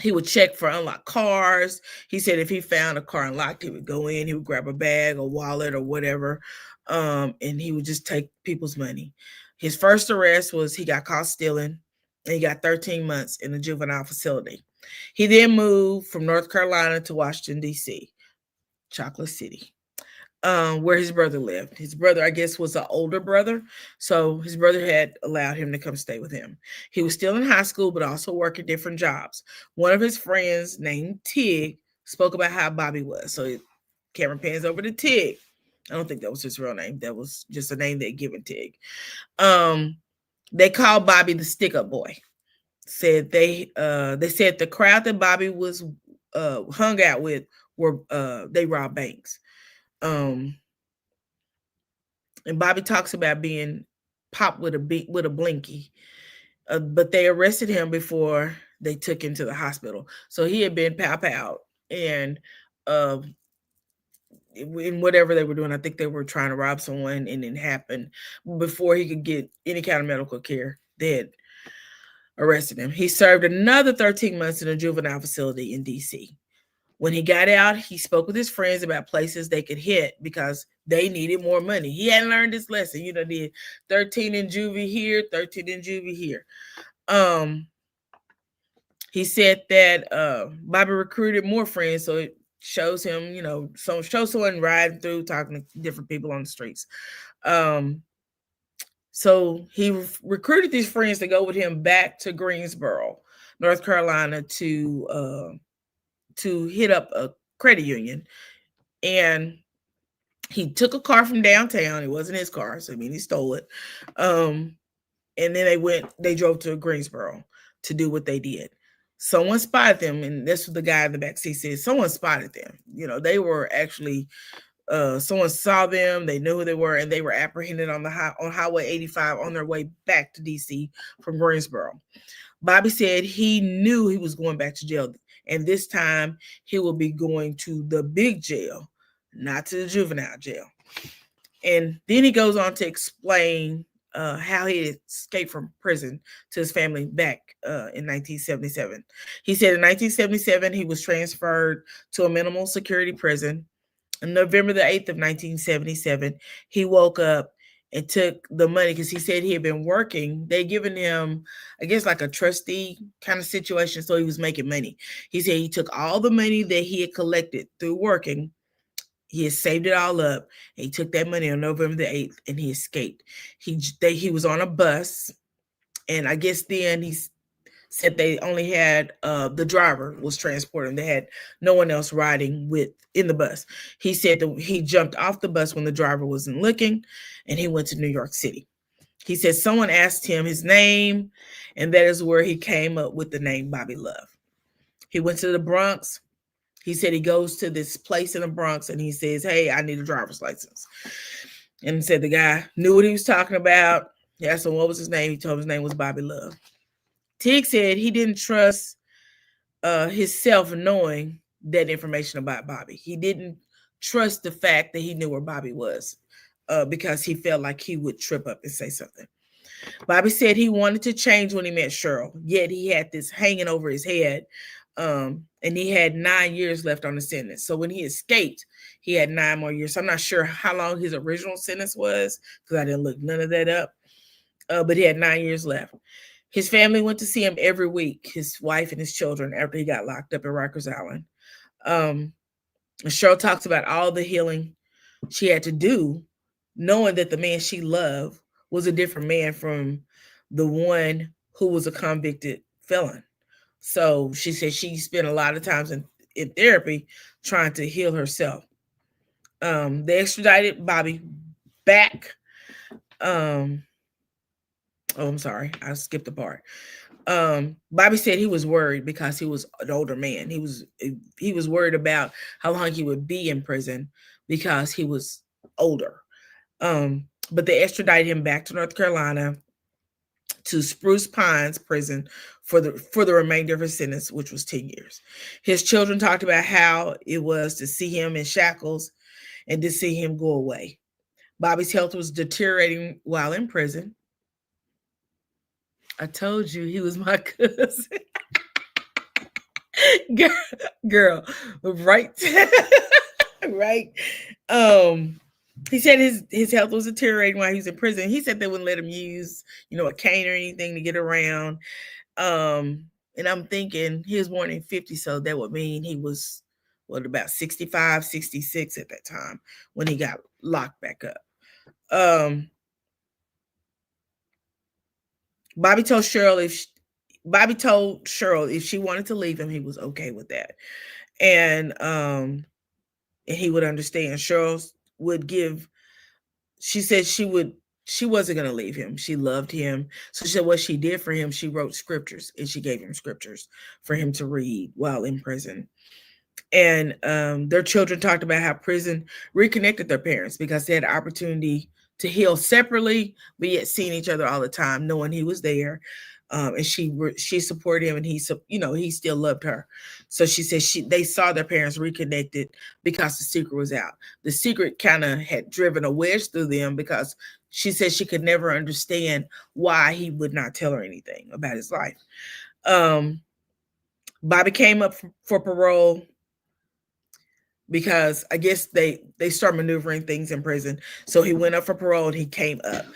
He would check for unlocked cars. He said if he found a car unlocked, he would go in, he would grab a bag, a wallet, or whatever, and he would just take people's money. His first arrest was he got caught stealing, and he got 13 months in a juvenile facility. He then moved from North Carolina to Washington, D.C., Chocolate City, where his brother lived. His brother, I guess, was an older brother, so his brother had allowed him to come stay with him. He was still in high school, but also working different jobs. One of his friends named Tig spoke about how Bobby was. So camera pans over to Tig. I don't think that was his real name. That was just a name they'd given Tig. They called Bobby the stick-up boy. They said the crowd that Bobby was hung out with were they robbed banks. And Bobby talks about being popped with a blinky, but they arrested him before they took him to the hospital. So he had been pow, and in whatever they were doing, I think they were trying to rob someone, and it happened before he could get any kind of medical care. They had arrested him. He served another 13 months in a juvenile facility in D.C. When he got out, he spoke with his friends about places they could hit because they needed more money. He hadn't learned his lesson. Did 13 in juvie here, 13 in juvie here. He said that Bobby recruited more friends, so it shows him, shows someone riding through, talking to different people on the streets. So he recruited these friends to go with him back to Greensboro, North Carolina, to hit up a credit union. And he took a car from downtown. It wasn't his car, so he stole it. And then they drove to Greensboro to do what they did. Someone spotted them, and this was the guy in the back seat said, someone spotted them. They were actually, someone saw them, they knew who they were, and they were apprehended on Highway 85 on their way back to DC from Greensboro. Bobby said he knew he was going back to jail, and this time he will be going to the big jail, not to the juvenile jail. And then he goes on to explain how he escaped from prison to his family back in 1977. He said in 1977, he was transferred to a minimal security prison. On November the 8th of 1977, he woke up and took the money because he said he had been working. They'd given him, I guess, like a trustee kind of situation, so he was making money. He said he took all the money that he had collected through working. He had saved it all up. And he took that money on November the 8th and he escaped. He was on a bus, and I guess then he said they only had the driver was transporting. They had no one else riding in the bus. He said that he jumped off the bus when the driver wasn't looking, and he went to New York City. He said someone asked him his name, and that is where he came up with the name Bobby Love. He went to the Bronx, He said he goes to this place in the Bronx and he says, "Hey, I need a driver's license." And said the guy knew what he was talking about. He asked him what was his name. He told him his name was Bobby Love. Tig said he didn't trust himself knowing that information about Bobby. He didn't trust the fact that he knew where Bobby was because he felt like he would trip up and say something. Bobby said he wanted to change when he met Cheryl, yet he had this hanging over his head, and he had 9 years left on the sentence. So when he escaped, he had 9 more years. So I'm not sure how long his original sentence was because I didn't look none of that up, but he had 9 years left. His family went to see him every week, his wife and his children, after he got locked up at Rikers Island. Cheryl talks about all the healing she had to do, knowing that the man she loved was a different man from the one who was a convicted felon. So she said she spent a lot of times in therapy trying to heal herself. They extradited Bobby back. I'm sorry, I skipped a part. Bobby said he was worried because he was an older man. He was worried about how long he would be in prison because he was older. But they extradited him back to North Carolina to Spruce Pines prison for the remainder of his sentence, which was 10 years. His children talked about how it was to see him in shackles and to see him go away. Bobby's health was deteriorating while in prison. I told you he was my cousin. girl, right? Right. He said his health was deteriorating while he was in prison. He said they wouldn't let him use, a cane or anything to get around. And I'm thinking he was born in 50, so that would mean he was about 65, 66 at that time when he got locked back up. Bobby told Cheryl if she wanted to leave him, he was okay with that. And he would understand. Cheryl would she said she wasn't going to leave him. She loved him. So she said what she did for him, she wrote scriptures and she gave him scriptures for him to read while in prison. And their children talked about how prison reconnected their parents because they had the opportunity to heal separately, but yet seeing each other all the time, knowing he was there. And she supported him, and he still loved her. So she said they saw their parents reconnected because the secret was out. The secret kind of had driven a wedge through them because she said she could never understand why he would not tell her anything about his life. Bobby came up for parole because I guess they start maneuvering things in prison. So he went up for parole and he came up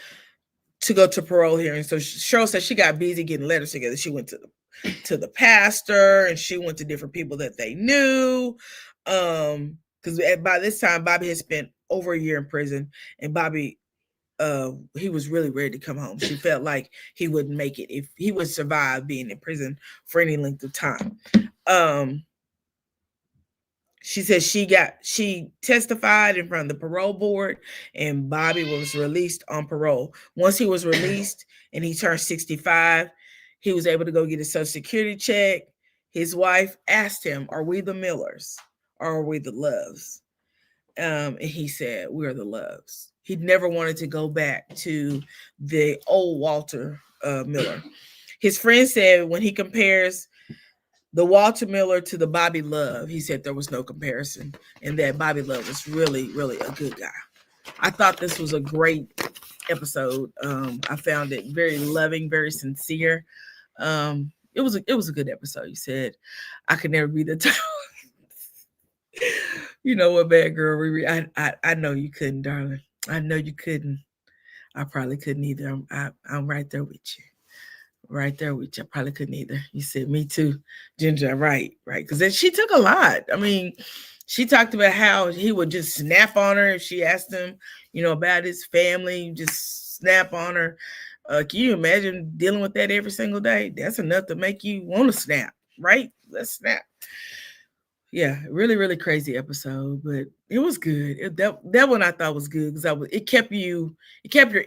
to go to parole hearing. So Cheryl said she got busy getting letters together. She went to the pastor and she went to different people that they knew. Because by this time, Bobby had spent over a year in prison, and Bobby, he was really ready to come home. She felt like he wouldn't make it if he would survive being in prison for any length of time. She said she testified in front of the parole board, and Bobby was released on parole. Once he was released and he turned 65, he was able to go get his Social Security check. His wife asked him, "Are we the Millers or are we the Loves?" And he said, "We're the Loves." He'd never wanted to go back to the old Walter Miller. His friend said when he compares the Walter Miller to the Bobby Love, he said there was no comparison, and that Bobby Love was really, really a good guy. I thought this was a great episode. I found it very loving, very sincere. It was a good episode. You said I could never be the type. You know what, bad girl, Riri? I know you couldn't, darling. I know you couldn't. I probably couldn't either. I'm right there with you. Right there with you. I probably couldn't either. You said me too, Ginger. Right. Because then she took a lot. I mean, she talked about how he would just snap on her if she asked him, about his family, just snap on her. Can you imagine dealing with that every single day? That's enough to make you want to snap, right? Let's snap. Yeah, really, really crazy episode, but it was good. That one I thought was good because it kept your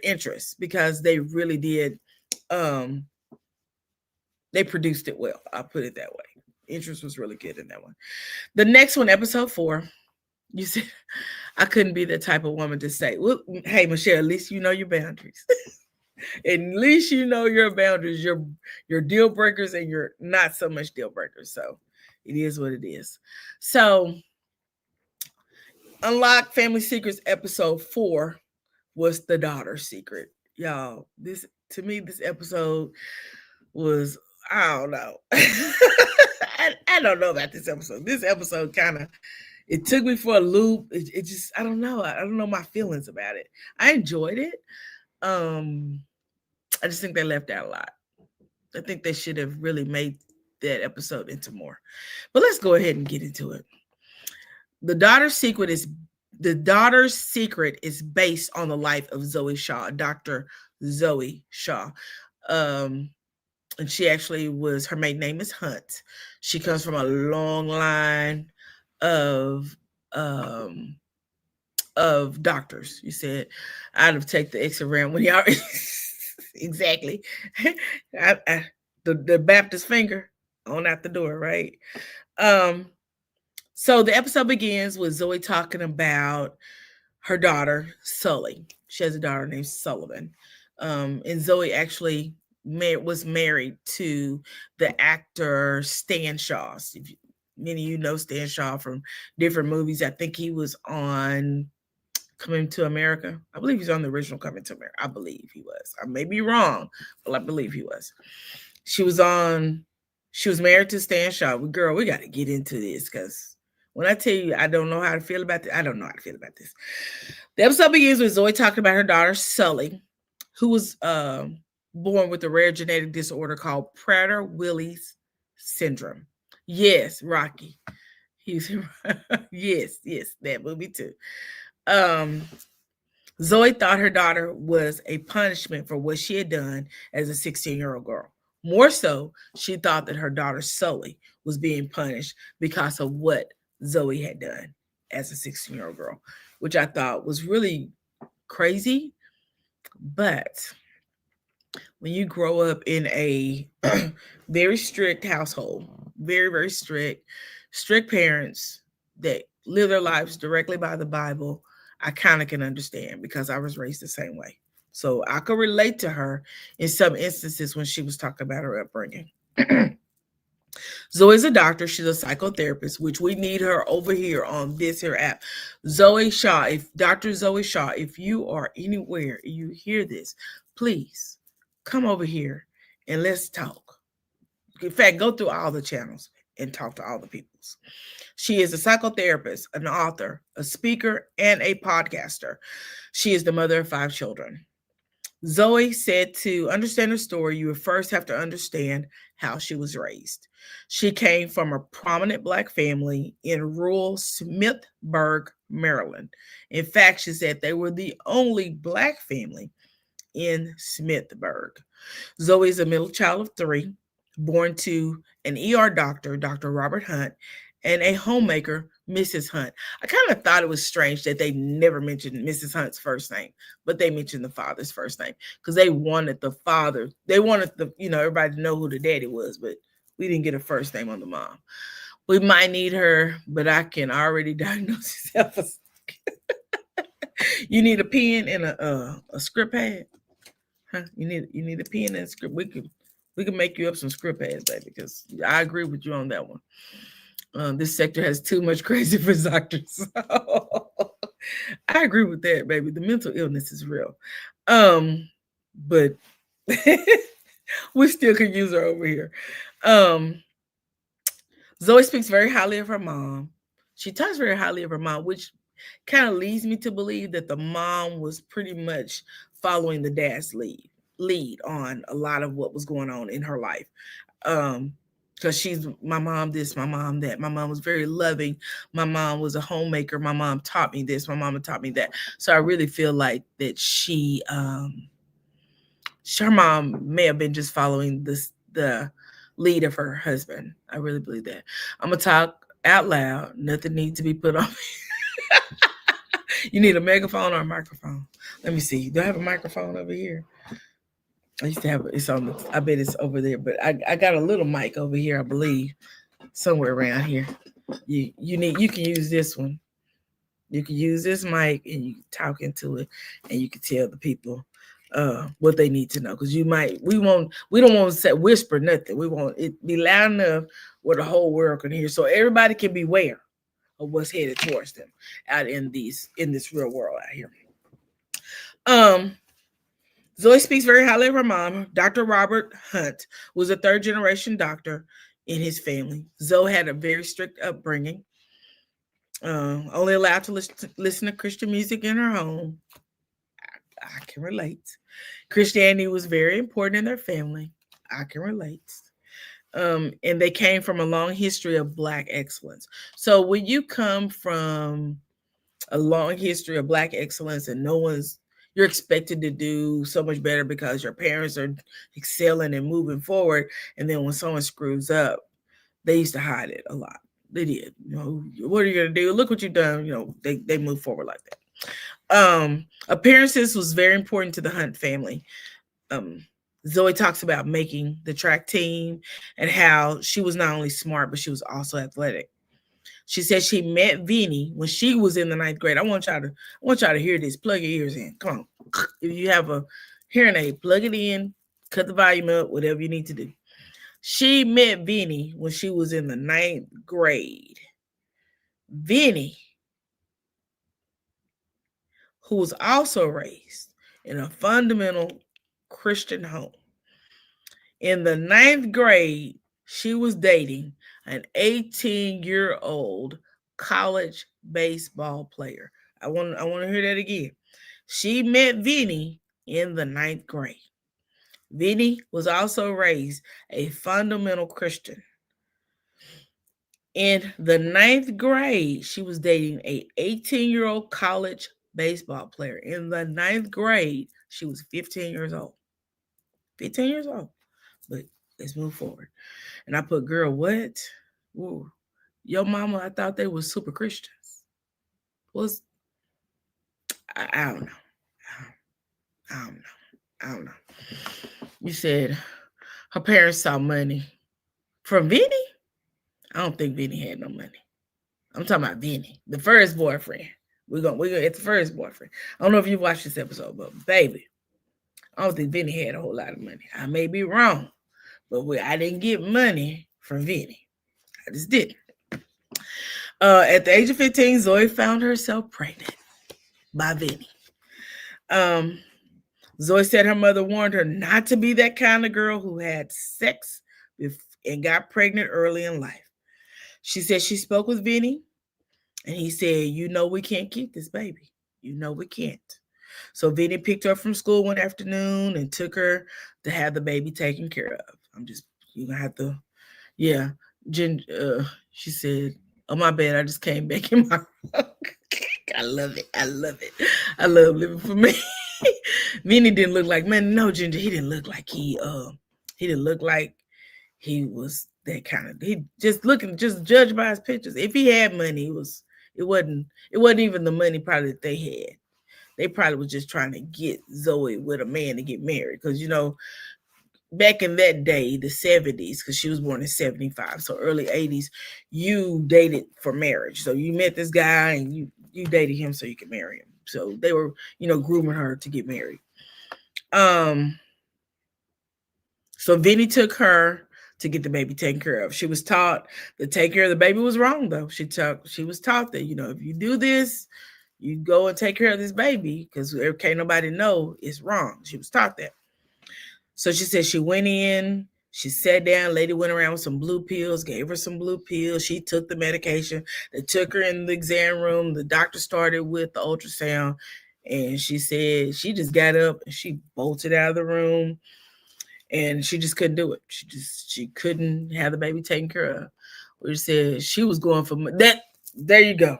interest because they really did. They produced it well. I'll put it that way. interest was really good in that one. The next one, episode 4, you said I couldn't be the type of woman to say, well, hey, Michelle, at least you know your boundaries. At least you know your boundaries, your deal breakers and your not so much deal breakers. So it is what it is. So Unlock Family Secrets episode 4 was the daughter secret. Y'all, this episode was, I don't know. I don't know about this episode. This episode kind of, it took me for a loop. It just, I don't know. I don't know my feelings about it. I enjoyed it. I just think they left out a lot. I think they should have really made that episode into more. But let's go ahead and get into it. The Daughter's Secret is based on the life of Zoe Shaw, Dr. Zoe Shaw. And she actually her maiden name is Hunt. She comes from a long line of doctors. You said I'd have taken the extra round when y'all exactly. The Baptist finger on out the door, right? So the episode begins with Zoe talking about her daughter, Sully. She has a daughter named Sullivan. And Zoe actually was married to the actor Stan Shaw. Many of you know Stan Shaw from different movies. I think he was on Coming to America. I believe he's on the original Coming to America. I believe he was. I may be wrong, but I believe he was. She was married to Stan Shaw. Girl, we got to get into this because when I tell you I don't know how to feel about this, I don't know how to feel about this. The episode begins with Zoe talking about her daughter, Sully, who was born with a rare genetic disorder called Prader-Willi syndrome. Yes, Rocky. Yes, that movie too. Zoe thought her daughter was a punishment for what she had done as a 16-year-old girl. More so, she thought that her daughter Sully was being punished because of what Zoe had done as a 16-year-old girl, which I thought was really crazy. But when you grow up in a very strict household, very, very strict parents that live their lives directly by the Bible, I kind of can understand because I was raised the same way. So I could relate to her in some instances when she was talking about her upbringing. Zoe's a doctor. She's a psychotherapist, which we need her over here on this here app. Zoe Shaw, Dr. Zoe Shaw, if you are anywhere and you hear this, please come over here and let's talk. In fact, go through all the channels and talk to all the peoples. She is a psychotherapist, an author, a speaker, and a podcaster. She is the mother of 5 children. Zoe said to understand her story, you would first have to understand how she was raised. She came from a prominent Black family in rural Smithburg, Maryland. In fact, she said they were the only Black family in Smithburg. Zoe is a middle child of 3, born to an ER doctor, Dr. Robert Hunt, and a homemaker, Mrs. Hunt. I kind of thought it was strange that they never mentioned Mrs. Hunt's first name, but they mentioned the father's first name because they wanted the father. They wanted everybody to know who the daddy was, but we didn't get a first name on the mom. We might need her, but I can already diagnose this. You need a pen and a script pad. Huh? You need a pen and a script. We can make you up some script pads, baby, because I agree with you on that one. This sector has too much crazy for doctors. I agree with that, baby. The mental illness is real. But we still can use her over here. Zoe speaks very highly of her mom. She talks very highly of her mom, which kind of leads me to believe that the mom was pretty much following the dad's lead on a lot of what was going on in her life. Because she's my mom this, my mom that. My mom was very loving. My mom was a homemaker. My mom taught me this. My mama taught me that. So I really feel like that her mom may have been just following the lead of her husband. I really believe that. I'm going to talk out loud. Nothing needs to be put on me. You need a megaphone or a microphone? Let me see. Do I have a microphone over here? I used to have it's on. I bet it's over there, but I got a little mic over here, I believe. somewhere around here. You can use this one. You can use this mic and you can talk into it, and you can tell the people what they need to know. Because we don't want to say whisper nothing. We want it to be loud enough where the whole world can hear, so everybody can be aware of what's headed towards them out in this real world out here. Zoe speaks very highly of her mom. Dr. Robert Hunt was a third-generation doctor in his family. Zoe had a very strict upbringing. Only allowed to listen to Christian music in her home. I can relate. Christianity was very important in their family. I can relate. And they came from a long history of Black excellence. So when you come from a long history of Black excellence and you're expected to do so much better because your parents are excelling and moving forward. And then when someone screws up, they used to hide it a lot. They did. What are you going to do? Look what you've done. They move forward like that. Appearances was very important to the Hunt family. Zoe talks about making the track team and how she was not only smart, but she was also athletic. She said she met Vinny when she was in the 9th grade. I want y'all to hear this. Plug your ears in. Come on. If you have a hearing aid, plug it in, cut the volume up, whatever you need to do. She met Vinny when she was in the 9th grade. Vinny, who was also raised in a fundamental Christian home. In the 9th grade, she was dating an 18-year-old college baseball player. I want to hear that again. She met Vinny in the 9th grade. Vinny was also raised a fundamental Christian. In the 9th grade, she was dating an 18-year-old college baseball player. In the 9th grade, she was 15 years old. 15 years old. But let's move forward. And I put, girl, what? Ooh, your mama, I thought they were super Christians. I don't know. You said her parents saw money from Vinny? I don't think Vinny had no money. I'm talking about Vinny, the first boyfriend. We're gonna get the first boyfriend. I don't know if you watched this episode, but baby, I don't think Vinny had a whole lot of money. I may be wrong, but I didn't get money from Vinny. I just didn't. At the age of 15, Zoe found herself pregnant by Vinny. Zoe said her mother warned her not to be that kind of girl who had sex and got pregnant early in life. She said she spoke with Vinny, and he said, we can't keep this baby. We can't. So Vinny picked her up from school one afternoon and took her to have the baby taken care of. You're going to have to, yeah. She said, oh, my bad, I just came back in my I love it. I love living for me. Vinny didn't look like, no, Ginger, he didn't look like he didn't look like he was that kind of, he just judged by his pictures. If he had money, it wasn't even the money probably that they had. They probably was just trying to get Zoe with a man to get married. Because, back in that day, the 70s, because she was born in 75, so early 80s, you dated for marriage. So you met this guy and you dated him so you could marry him. So they were, grooming her to get married. So Vinny took her to get the baby taken care of. She was taught to take care of the baby was wrong, though. She was taught that, if you do this, you go and take care of this baby because can't nobody know it's wrong. She was taught that. So she said she went in, she sat down, lady went around with some blue pills, gave her some blue pills. She took the medication. They took her in the exam room. The doctor started with the ultrasound, and she said she just got up and she bolted out of the room, and she just couldn't do it. She couldn't have the baby taken care of. We said she was going for that. There you go,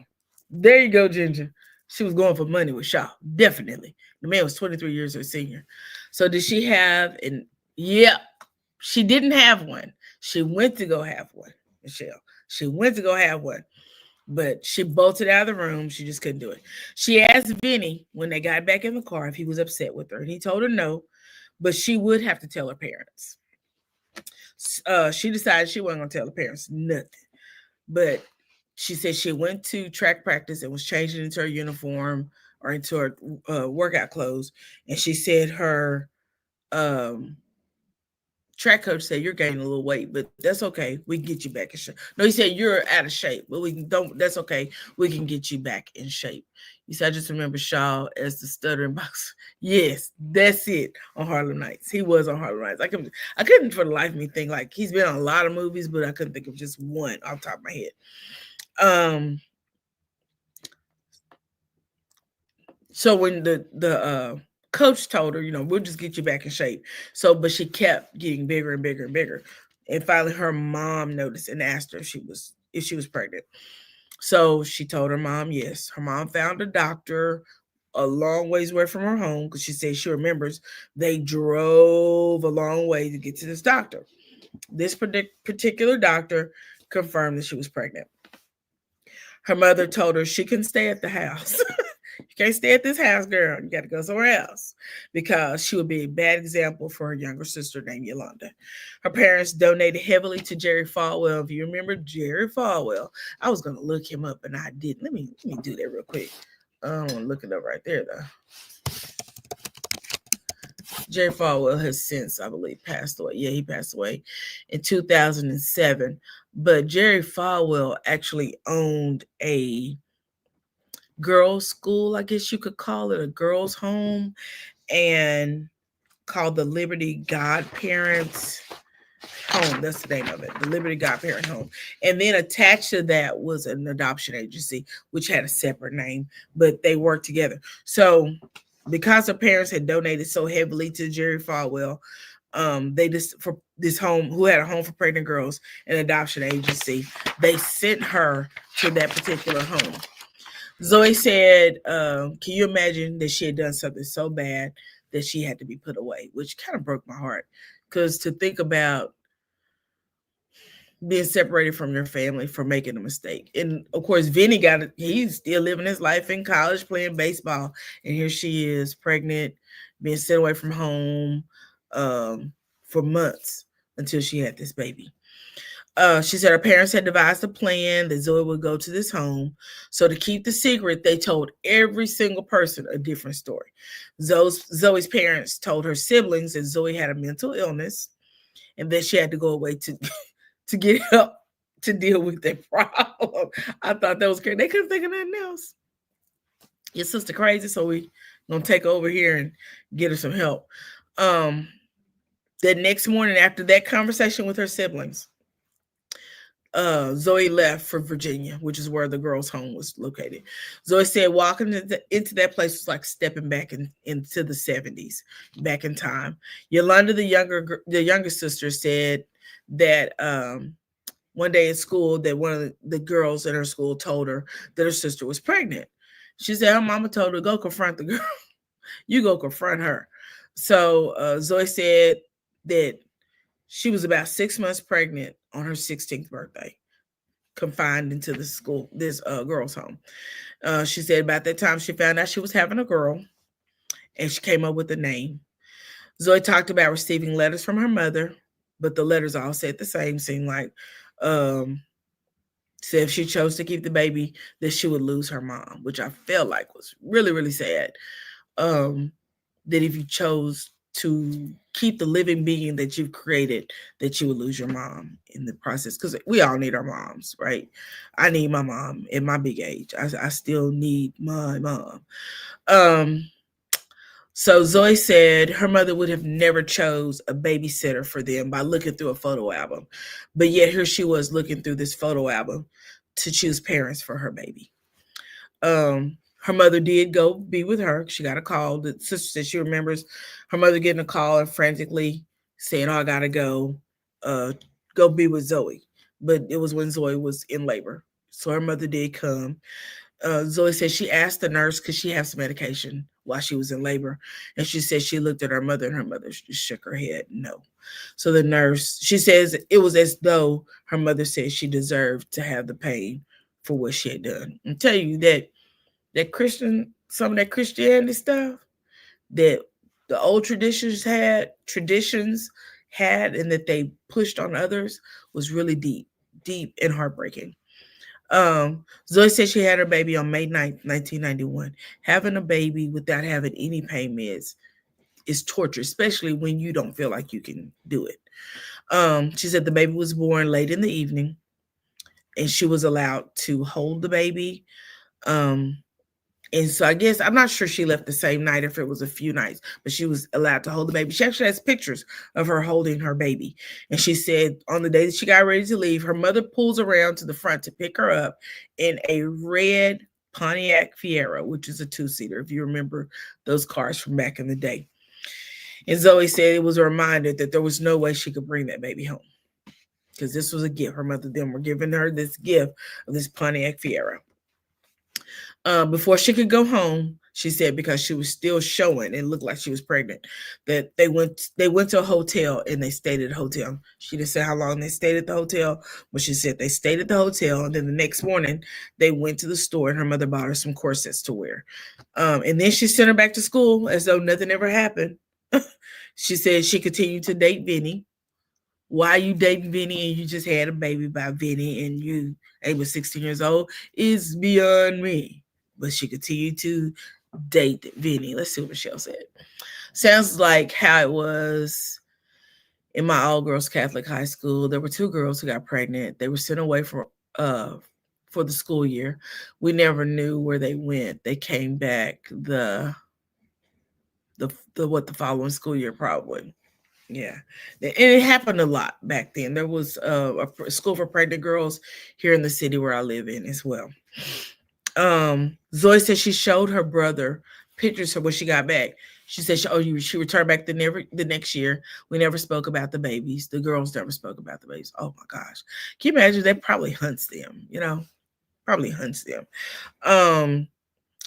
Ginger. She was going for money with Shaw, definitely. The man was 23 years her senior. So did she have? And yeah, she didn't have one. She went to go have one, Michelle. She went to go have one, but she bolted out of the room. She just couldn't do it. She asked Vinny when they got back in the car if he was upset with her, and he told her no, but she would have to tell her parents. She decided she wasn't going to tell her parents nothing. but she said she went to track practice and was changing into her uniform or into her workout clothes. And she said her track coach said, "You're gaining a little weight, but that's okay. We can get you back in shape." No, he said, "You're out of shape, but that's okay. We can get you back in shape." He said, "I just remember Shaw as the stuttering boxer." Yes, that's it, on Harlem Nights. He was on Harlem Nights. I couldn't for the life of me think, like, he's been on a lot of movies, but I couldn't think of just one off the top of my head. So when the coach told her, we'll just get you back in shape. But she kept getting bigger and bigger and bigger. And finally her mom noticed and asked her if she was pregnant. So she told her mom yes. Her mom found a doctor a long ways away from her home, because she said she remembers they drove a long way to get to this doctor. This particular doctor confirmed that she was pregnant. Her mother told her she couldn't stay at the house. "You can't stay at this house, girl. You got to go somewhere else," because she would be a bad example for her younger sister named Yolanda. Her parents donated heavily to Jerry Falwell. If you remember Jerry Falwell, I was going to look him up and I didn't. Let me do that real quick. I don't want to look it up right there, though. Jerry Falwell has since, I believe, passed away. Yeah, he passed away in 2007. But Jerry Falwell actually owned a girls' school, I guess you could call it, a girls' home, and called the Liberty Godparents Home. That's the name of it, the Liberty Godparent Home. And then attached to that was an adoption agency, which had a separate name, but they worked together. So because her parents had donated so heavily to Jerry Falwell, they just, for this home, who had a home for pregnant girls, an adoption agency, they sent her to that particular home. Zoe said, can you imagine that she had done something so bad that she had to be put away, which kind of broke my heart, because to think about being separated from your family for making a mistake. And of course, Vinny he's still living his life in college playing baseball. And here she is pregnant, being sent away from home for months until she had this baby. She said her parents had devised a plan that Zoe would go to this home. So to keep the secret, they told every single person a different story. Zoe's parents told her siblings that Zoe had a mental illness and that she had to go away to get help to deal with that problem. I thought that was crazy. They couldn't think of nothing else. Your sister crazy, so we gonna take her over here and get her some help. The next morning after that conversation with her siblings, Zoe left for Virginia, which is where the girls' home was located. Zoe said walking into that place was like stepping back into the 70s, back in time. Yolanda, the younger sister, said that one day at school that one of the girls at her school told her that her sister was pregnant. She said her mama told her, "Go confront the girl. You go confront her." So Zoe said that she was about 6 months pregnant on her 16th birthday, confined into this girl's home. She said about that time she found out she was having a girl, and she came up with a name. Zoe talked about receiving letters from her mother, but the letters all said the same, seemed like said if she chose to keep the baby, that she would lose her mom, which I felt like was really, really sad. That if you chose to keep the living being that you've created, that you would lose your mom in the process. Because we all need our moms, right? I need my mom at my big age. I still need my mom. So Zoe said her mother would have never chose a babysitter for them by looking through a photo album. But yet here she was looking through this photo album to choose parents for her baby. Her mother did go be with her. She got a call. The sister said she remembers her mother getting a call and frantically saying, "Oh, I gotta go be with Zoe." But it was when Zoe was in labor. So her mother did come. Zoe said she asked the nurse, could she have some medication while she was in labor? And she said she looked at her mother and her mother just shook her head, no. So the nurse, she says it was as though her mother said she deserved to have the pain for what she had done. And tell you that some of that Christianity stuff that the old traditions had and that they pushed on others was really deep and heartbreaking. Zoe said she had her baby on May 9th, 1991. Having a baby without having any pain meds is torture, especially when you don't feel like you can do it. She said the baby was born late in the evening and she was allowed to hold the baby. And so I guess, I'm not sure she left the same night if it was a few nights, but she was allowed to hold the baby. She actually has pictures of her holding her baby. And she said on the day that she got ready to leave, her mother pulls around to the front to pick her up in a red Pontiac Fiero, which is a two-seater, if you remember those cars from back in the day. And Zoe said it was a reminder that there was no way she could bring that baby home because this was a gift. Her mother then were giving her this gift of this Pontiac Fiero. Before she could go home, she said, because she was still showing and looked like she was pregnant, that they went to a hotel and they stayed at a hotel. She didn't say how long they stayed at the hotel, but she said they stayed at the hotel. And then the next morning they went to the store and her mother bought her some corsets to wear. And then she sent her back to school as though nothing ever happened. She said she continued to date Vinny. Why you dating Vinny and you just had a baby by Vinny and you was 16 years old is beyond me. But she continued to date Vinny. Let's see what Michelle said. Sounds like how it was in my all-girls Catholic high school. There were two girls who got pregnant. They were sent away for the school year. We never knew where they went. They came back the following school year probably. Yeah, and it happened a lot back then. There was a school for pregnant girls here in the city where I live in as well. Zoe said she showed her brother pictures of when she got back. She said she returned back the next year. We never spoke about the babies. The girls never spoke about the babies. Oh my gosh. Can you imagine? That probably hunts them, probably hunts them.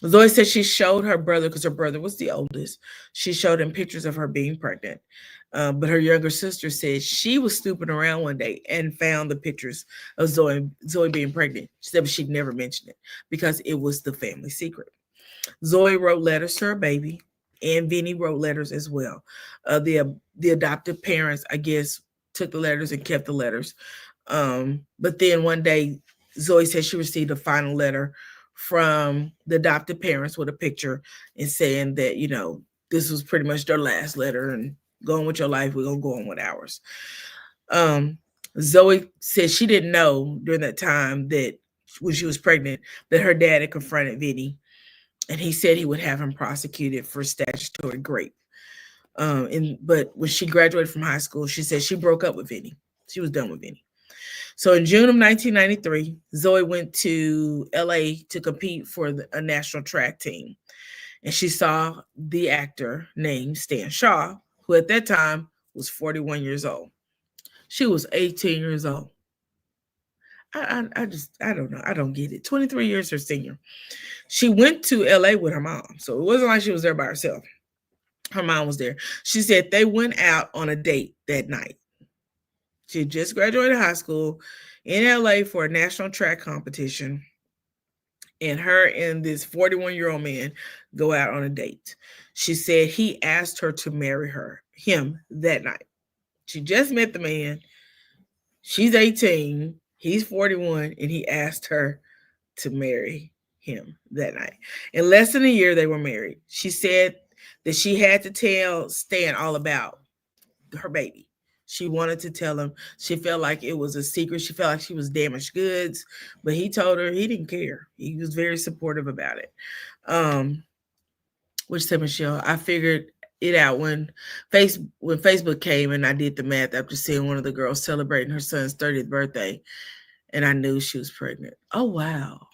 Zoe said she showed her brother, because her brother was the oldest. She showed him pictures of her being pregnant. But her younger sister said she was snooping around one day and found the pictures of Zoe being pregnant. She said, but she'd never mentioned it because it was the family secret. Zoe wrote letters to her baby, and Vinny wrote letters as well. The adoptive parents, I guess, took the letters and kept the letters. But then one day, Zoe said she received a final letter from the adoptive parents with a picture and saying that, this was pretty much their last letter and go on with your life. We're going to go on with ours. Zoe said she didn't know during that time that when she was pregnant that her dad had confronted Vinny, and he said he would have him prosecuted for statutory rape. But when she graduated from high school, she said she broke up with Vinny. She was done with Vinny. So in June of 1993, Zoe went to LA to compete for a national track team. And she saw the actor named Stan Shaw, who at that time was 41 years old. She was 18 years old. I don't know. I don't get it. 23 years her senior. She went to LA with her mom. So it wasn't like she was there by herself. Her mom was there. She said they went out on a date that night. She had just graduated high school in LA for a national track competition. And her and this 41-year-old man go out on a date. She said he asked her to marry him that night. She just met the man. She's 18. He's 41. And he asked her to marry him that night. In less than a year, they were married. She said that she had to tell Stan all about her baby. She wanted to tell him. She felt like it was a secret. She felt like she was damaged goods, but he told her he didn't care. He was very supportive about it. Which said, Michelle, I figured it out when Facebook came and I did the math after seeing one of the girls celebrating her son's 30th birthday, and I knew she was pregnant. Oh, wow.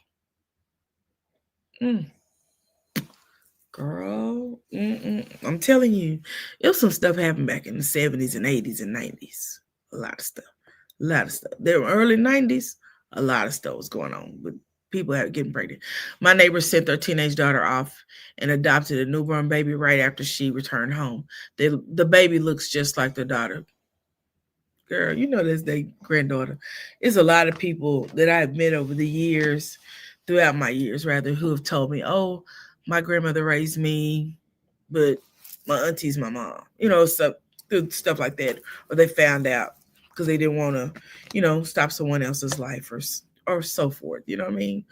Girl, I'm telling you, it was some stuff happened back in the 70s and 80s and 90s. A lot of stuff. There were early 90s, a lot of stuff was going on with people getting pregnant. My neighbor sent their teenage daughter off and adopted a newborn baby right after she returned home. The baby looks just like the daughter. Girl, that's their granddaughter. It's a lot of people that I've met over the years, throughout my years rather, who have told me, oh, my grandmother raised me, but my auntie's my mom. Stuff like that. Or they found out because they didn't want to, stop someone else's life or so forth. You know what I mean?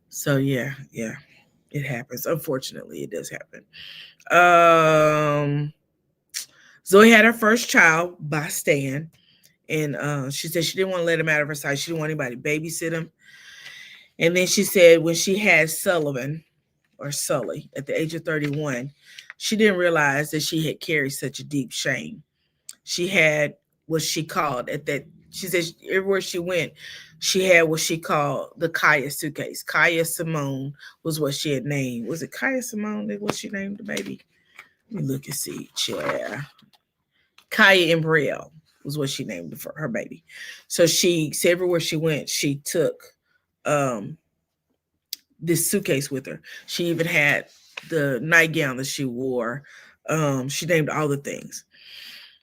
So yeah, it happens. Unfortunately, it does happen. Zoe had her first child by Stan, and she said she didn't want to let him out of her sight. She didn't want anybody to babysit him. And then she said when she had Sully at the age of 31, she didn't realize that she had carried such a deep shame. She had what she called she said everywhere she went, she had what she called the Kaya suitcase. Kaya Simone was what she had named. Was it Kaya Simone that what she named the baby? Let me look and see. Yeah. Kaya Embrielle was what she named her baby. So she said everywhere she went, she took this suitcase with her. She even had the nightgown that she wore. She named all the things.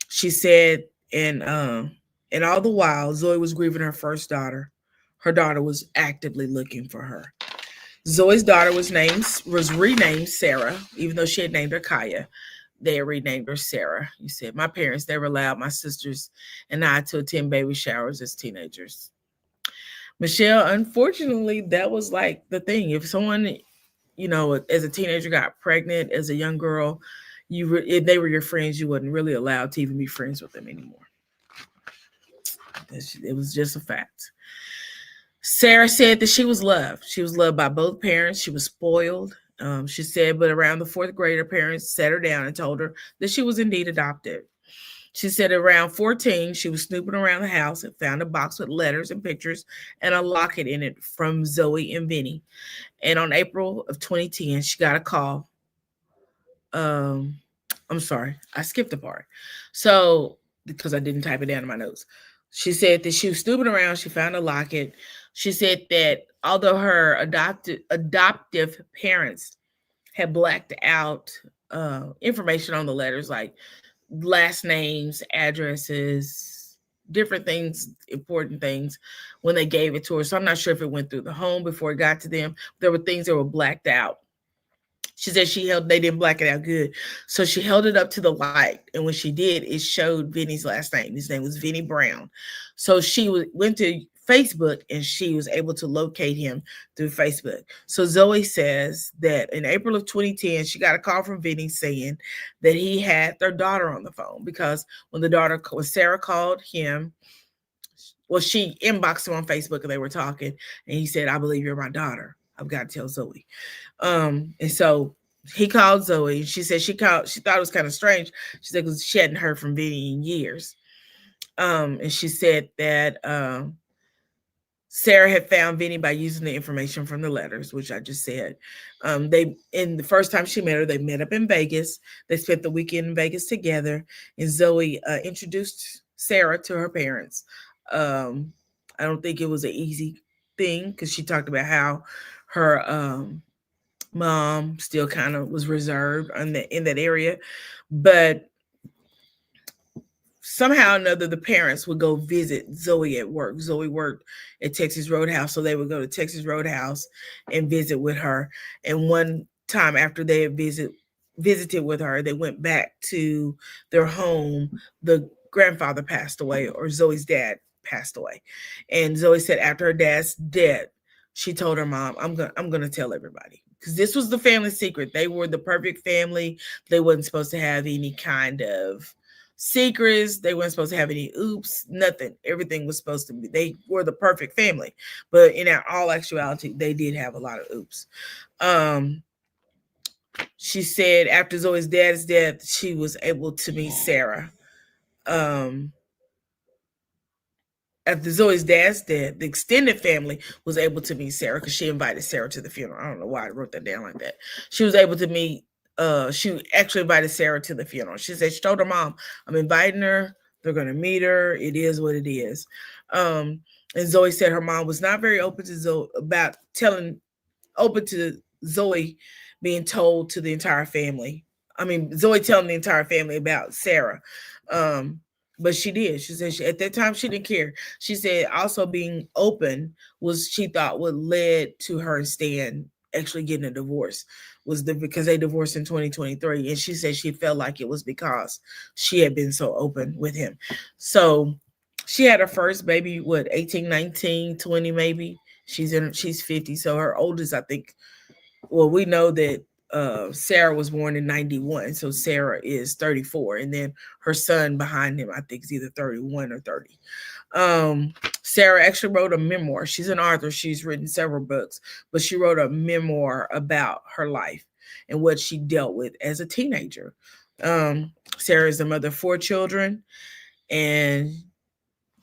She said, and all the while, Zoe was grieving her first daughter. Her daughter was actively looking for her. Zoe's daughter was renamed Sarah, even though she had named her Kaya. They renamed her Sarah. You said, my parents never allowed my sisters and I to attend baby showers as teenagers. Michelle, unfortunately, that was like the thing. If someone, as a teenager got pregnant as a young girl, if they were your friends, you wasn't really allowed to even be friends with them anymore. It was just a fact. Sarah said that she was loved. She was loved by both parents. She was spoiled. She said, but around the fourth grade, her parents sat her down and told her that she was indeed adopted. She said around 14, she was snooping around the house and found a box with letters and pictures and a locket in it from Zoe and Vinny. And on April of 2010, she got a call. I'm sorry, I skipped a part. So, because I didn't type it down in my notes. She said that she was snooping around. She found a locket. She said that although her adoptive parents had blacked out information on the letters, like last names, addresses, different things, important things, when they gave it to her. So I'm not sure if it went through the home before it got to them. There were things that were blacked out. She said they didn't black it out good. So she held it up to the light. And when she did, it showed Vinny's last name. His name was Vinny Brown. So she went to Facebook and she was able to locate him through Facebook. So Zoe says that in April of 2010, she got a call from Vinny saying that he had their daughter on the phone, because when Sarah called him, well, she inboxed him on Facebook and they were talking, and he said, I believe you're my daughter. I've got to tell Zoe. And so he called Zoe. She said she thought it was kind of strange. She said because she hadn't heard from Vinny in years. And she said that Sarah had found Vinny by using the information from the letters, which I just said. The first time she met her, they met up in Vegas. They spent the weekend in Vegas together, and Zoe introduced Sarah to her parents. I don't think it was an easy thing, because she talked about how her mom still kind of was reserved in that area, but somehow or another, the parents would go visit Zoe at work. Zoe worked at Texas Roadhouse, so they would go to Texas Roadhouse and visit with her. And one time after they had visited with her, they went back to their home. The grandfather passed away, or Zoe's dad passed away. And Zoe said after her dad's death, she told her mom, I'm gonna tell everybody, because this was the family secret. They were the perfect family. They wasn't supposed to have any kind of secrets. They weren't supposed to have any oops, nothing. Everything was supposed to be, they were the perfect family. But in all actuality, they did have a lot of oops. She said after Zoe's dad's death, she was able to meet Sarah. After Zoe's dad's death, the extended family was able to meet Sarah, because she invited Sarah to the funeral. I don't know why I wrote that down like that. She was able to meet, she actually invited Sarah to the funeral. She said she told her mom, I'm inviting her. They're going to meet her. It is what it is. And Zoe said her mom was not very open to Zoe being told to the entire family. Zoe telling the entire family about Sarah. But she did. She said at that time she didn't care. She said also being open she thought what led to her and Stan actually getting a divorce because they divorced in 2023. And she said she felt like it was because she had been so open with him. So she had her first baby, 18, 19, 20 maybe. She's 50. So her oldest, I think, well, we know that Sarah was born in 91. So Sarah is 34. And then her son behind him, I think, is either 31 or 30. Sarah actually wrote a memoir. She's an author. She's written several books, but she wrote a memoir about her life and what she dealt with as a teenager. Sarah is the mother of 4 children, and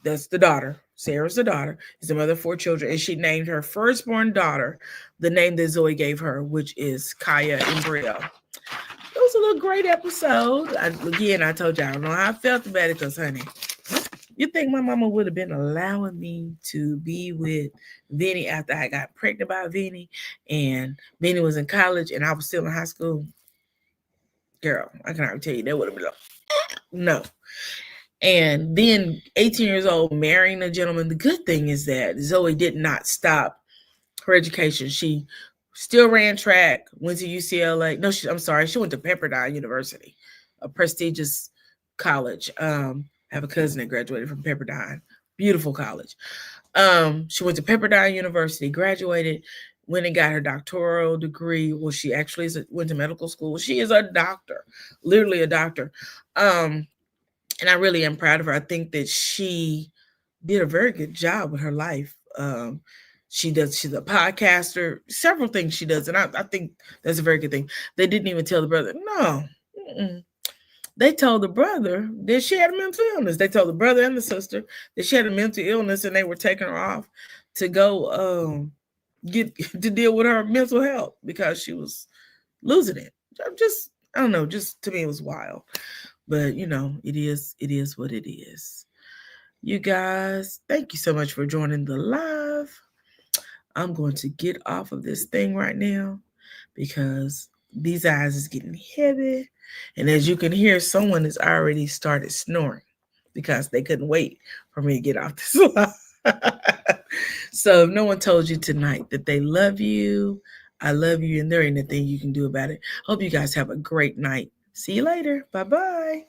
that's the daughter. Sarah's the daughter, is the mother of 4 children, and she named her firstborn daughter the name that Zoe gave her, which is Kaya Embryo. It was a little great episode. I told you I don't know how I felt about it because, honey, you think my mama would have been allowing me to be with Vinny after I got pregnant by Vinny and Vinny was in college and I was still in high school? Girl, I cannot tell you that would have been no. And then 18 years old, marrying a gentleman. The good thing is that Zoe did not stop her education. She still ran track, went to UCLA. No, she went to Pepperdine University, a prestigious college. I have a cousin that graduated from Pepperdine. Beautiful college. She went to Pepperdine University, graduated, went and got her doctoral degree. Well, she actually went to medical school. She is a doctor, literally a doctor. And I really am proud of her. I think that she did a very good job with her life. She's a podcaster, several things she does. And I think that's a very good thing. They didn't even tell the brother. No. Mm-mm. They told the brother that she had a mental illness. They told the brother and the sister that she had a mental illness and they were taking her off to go get to deal with her mental health because she was losing it. I don't know, just to me it was wild. But it is what it is. You guys, thank you so much for joining the live. I'm going to get off of this thing right now because these eyes is getting heavy. And as you can hear, someone has already started snoring because they couldn't wait for me to get off this live. So if no one told you tonight that they love you, I love you, and there ain't nothing you can do about it. Hope you guys have a great night. See you later. Bye-bye.